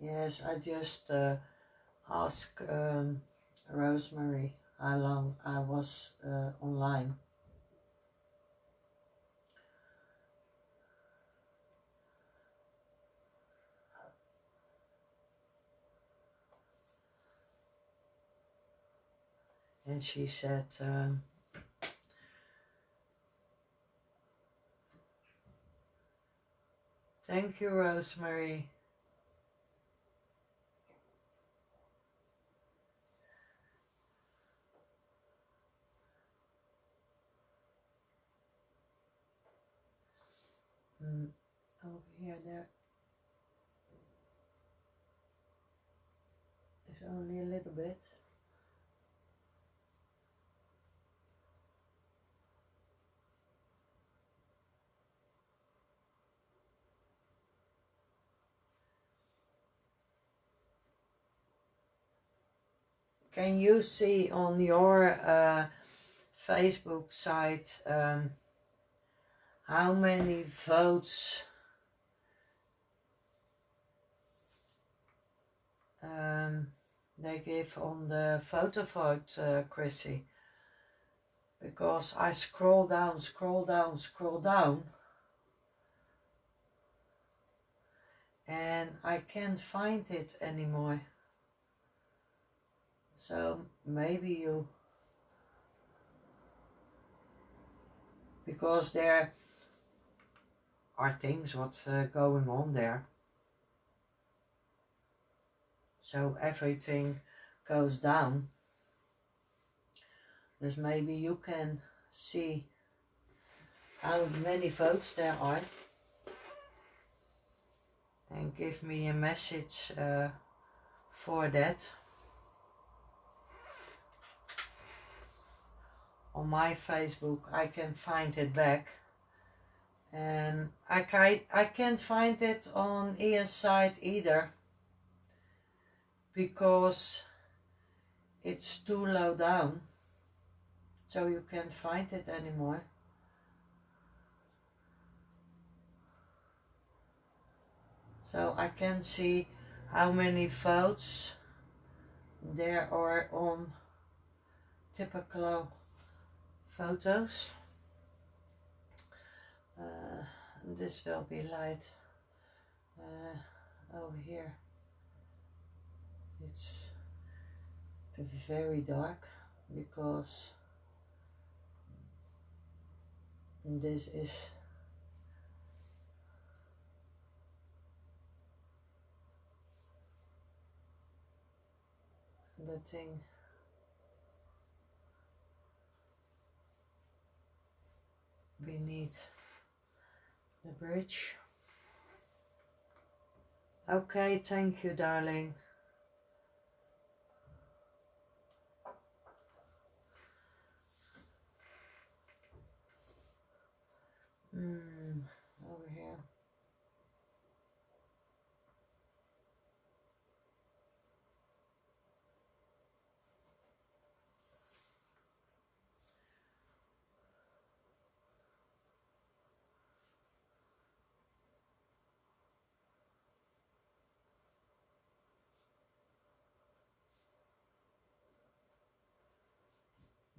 Yes, I just asked Rosemary how long I was online. And she said, thank you, Rosemary. Over here there is only a little bit. Can you see on your Facebook site how many votes they give on the photo vote, Chrissy? Because I scroll down, and I can't find it anymore. So maybe you, because there are things what's going on there. So everything goes down. Dus maybe you can see how many votes there are and give me a message for that. On my Facebook I can find it back, and I can't find it on Ian's site either, because it's too low down, so you can't find it anymore. So I can see how many votes there are on typical photos. This will be light. Over here it's very dark, because this is the thing. Beneath the bridge. Okay, thank you, darling. Over here.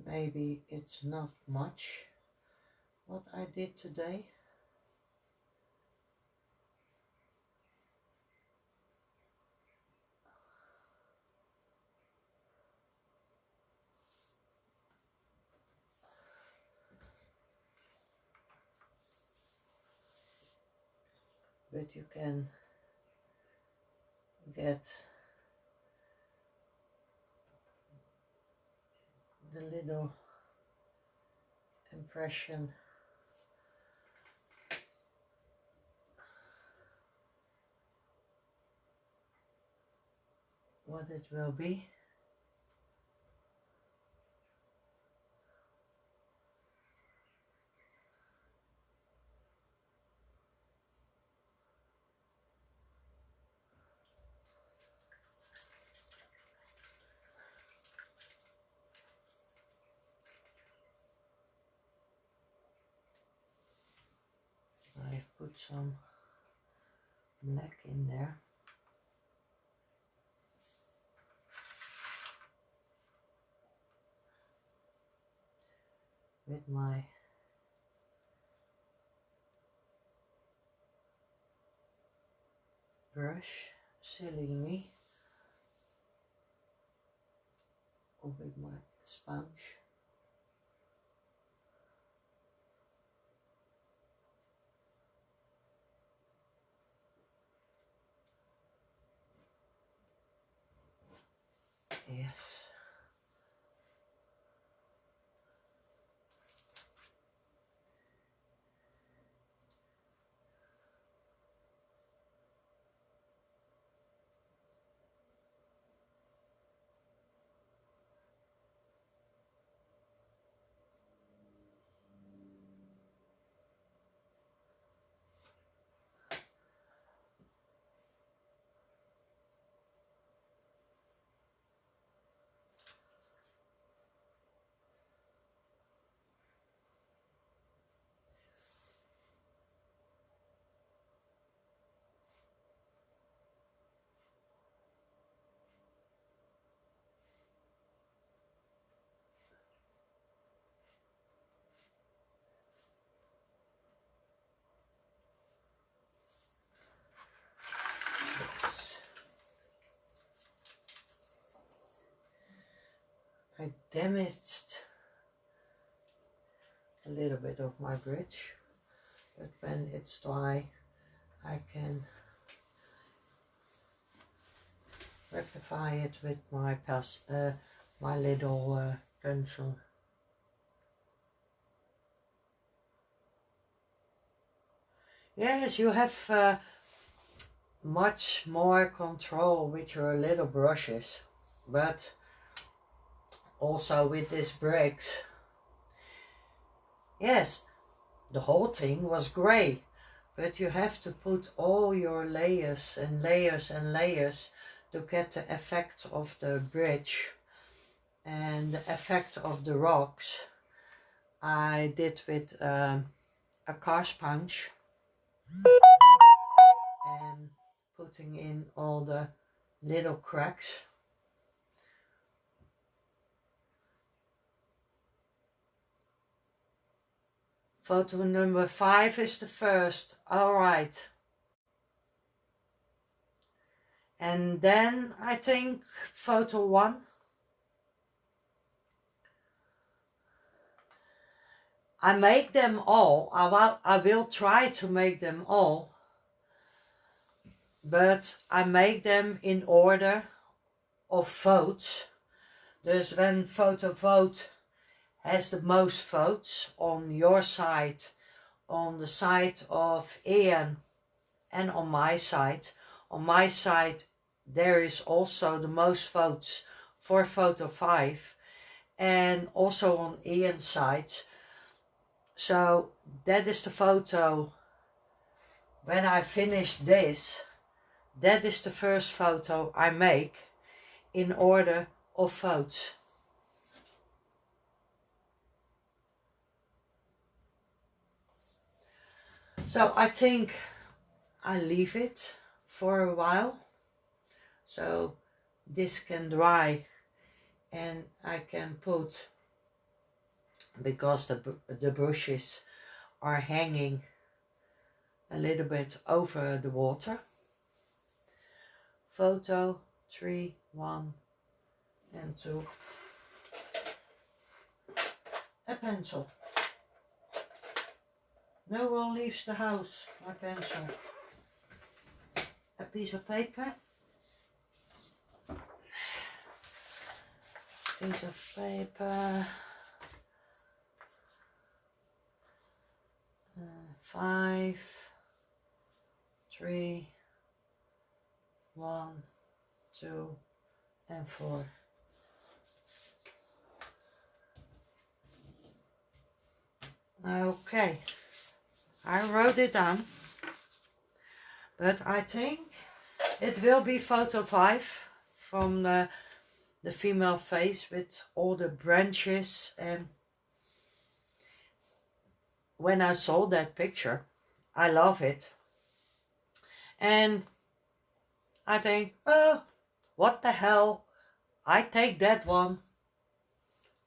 Maybe it's not much what I did today. But you can get the little impression what it will be. I've put some black in there. With my brush, silly me, or with my sponge. Yes. Yes. I damaged a little bit of my bridge, but when it's dry I can rectify it with my my little pencil. Yes, you have much more control with your little brushes, but also with these bricks. Yes, the whole thing was grey, but you have to put all your layers and layers and layers to get the effect of the bridge and the effect of the rocks. I did with a car sponge and putting in all the little cracks. Photo number 5 is the first. All right. And then I think photo 1. I make them all. I will try to make them all. But I make them in order of votes. Dus when Photo Vote has the most votes on your side, on the side of Ian, and on my side. On my side there is also the most votes for Photo 5, and also on Ian's side. So that is the photo. When I finish this, that is the first photo I make in order of votes. So I think I leave it for a while so this can dry, and I can put, because the brushes are hanging a little bit over the water. Photo 3, 1 and 2. A pencil. No one leaves the house. My pencil. A piece of paper. Piece of paper. 5, 3, 1, 2 and 4. Okay, I wrote it down, but I think it will be Photo 5 from the female face with all the branches. And when I saw that picture, I love it, and I think, oh, what the hell, I take that one.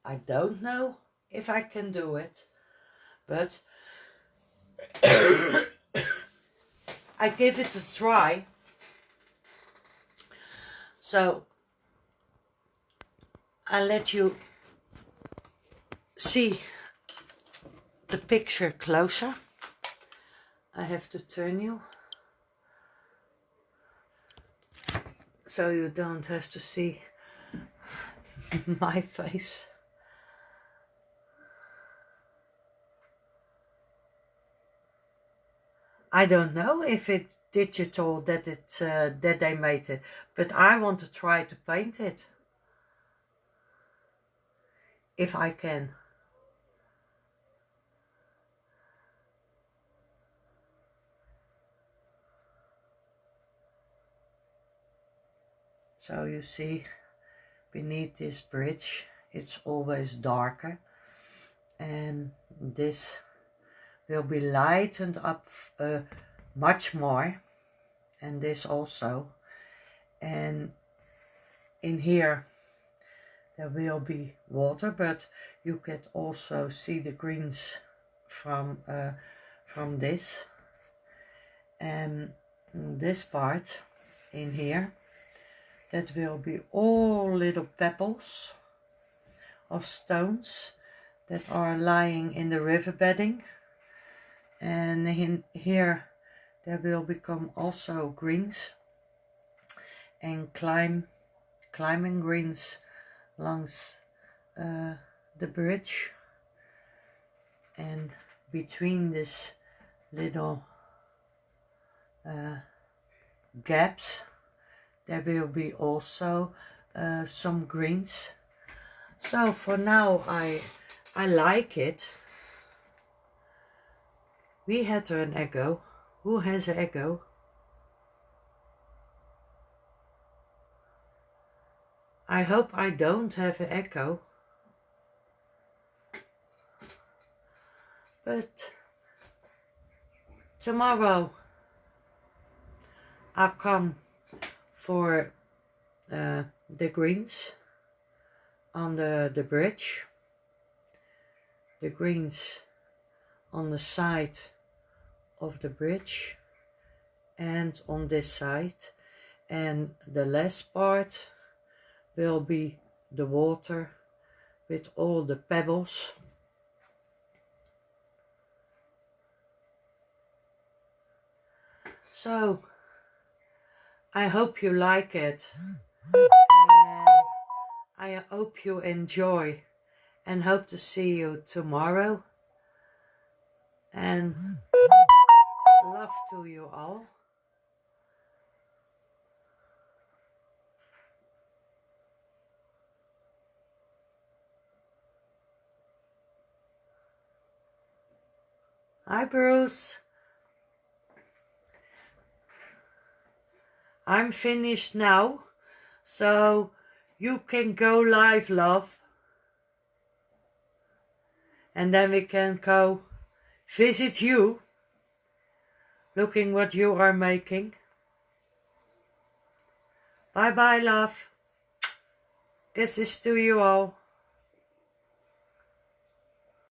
I don't know if I can do it, but I give it a try. So I let you see the picture closer. I have to turn you so you don't have to see my face. I don't know if it's digital that that they made it, but I want to try to paint it if I can. So you see, beneath this bridge it's always darker, and this will be lightened up much more, and this also. And in here there will be water, but you can also see the greens from this. And this part in here, that will be all little pebbles of stones that are lying in the river bedding. And in here there will become also greens and climbing greens along the bridge, and between this little gaps there will be also some greens. So for now I like it. We had an echo. Who has an echo? I hope I don't have an echo. But tomorrow I'll come for the greens on the bridge, the greens on the side of the bridge and on this side, and the last part will be the water with all the pebbles. So I hope you like it, and I hope you enjoy and hope to see you tomorrow. And love to you all. Hi Bruce. I'm finished now, so you can go live, love. And then we can go visit you, looking what you are making. Bye bye, love. Kisses to you all.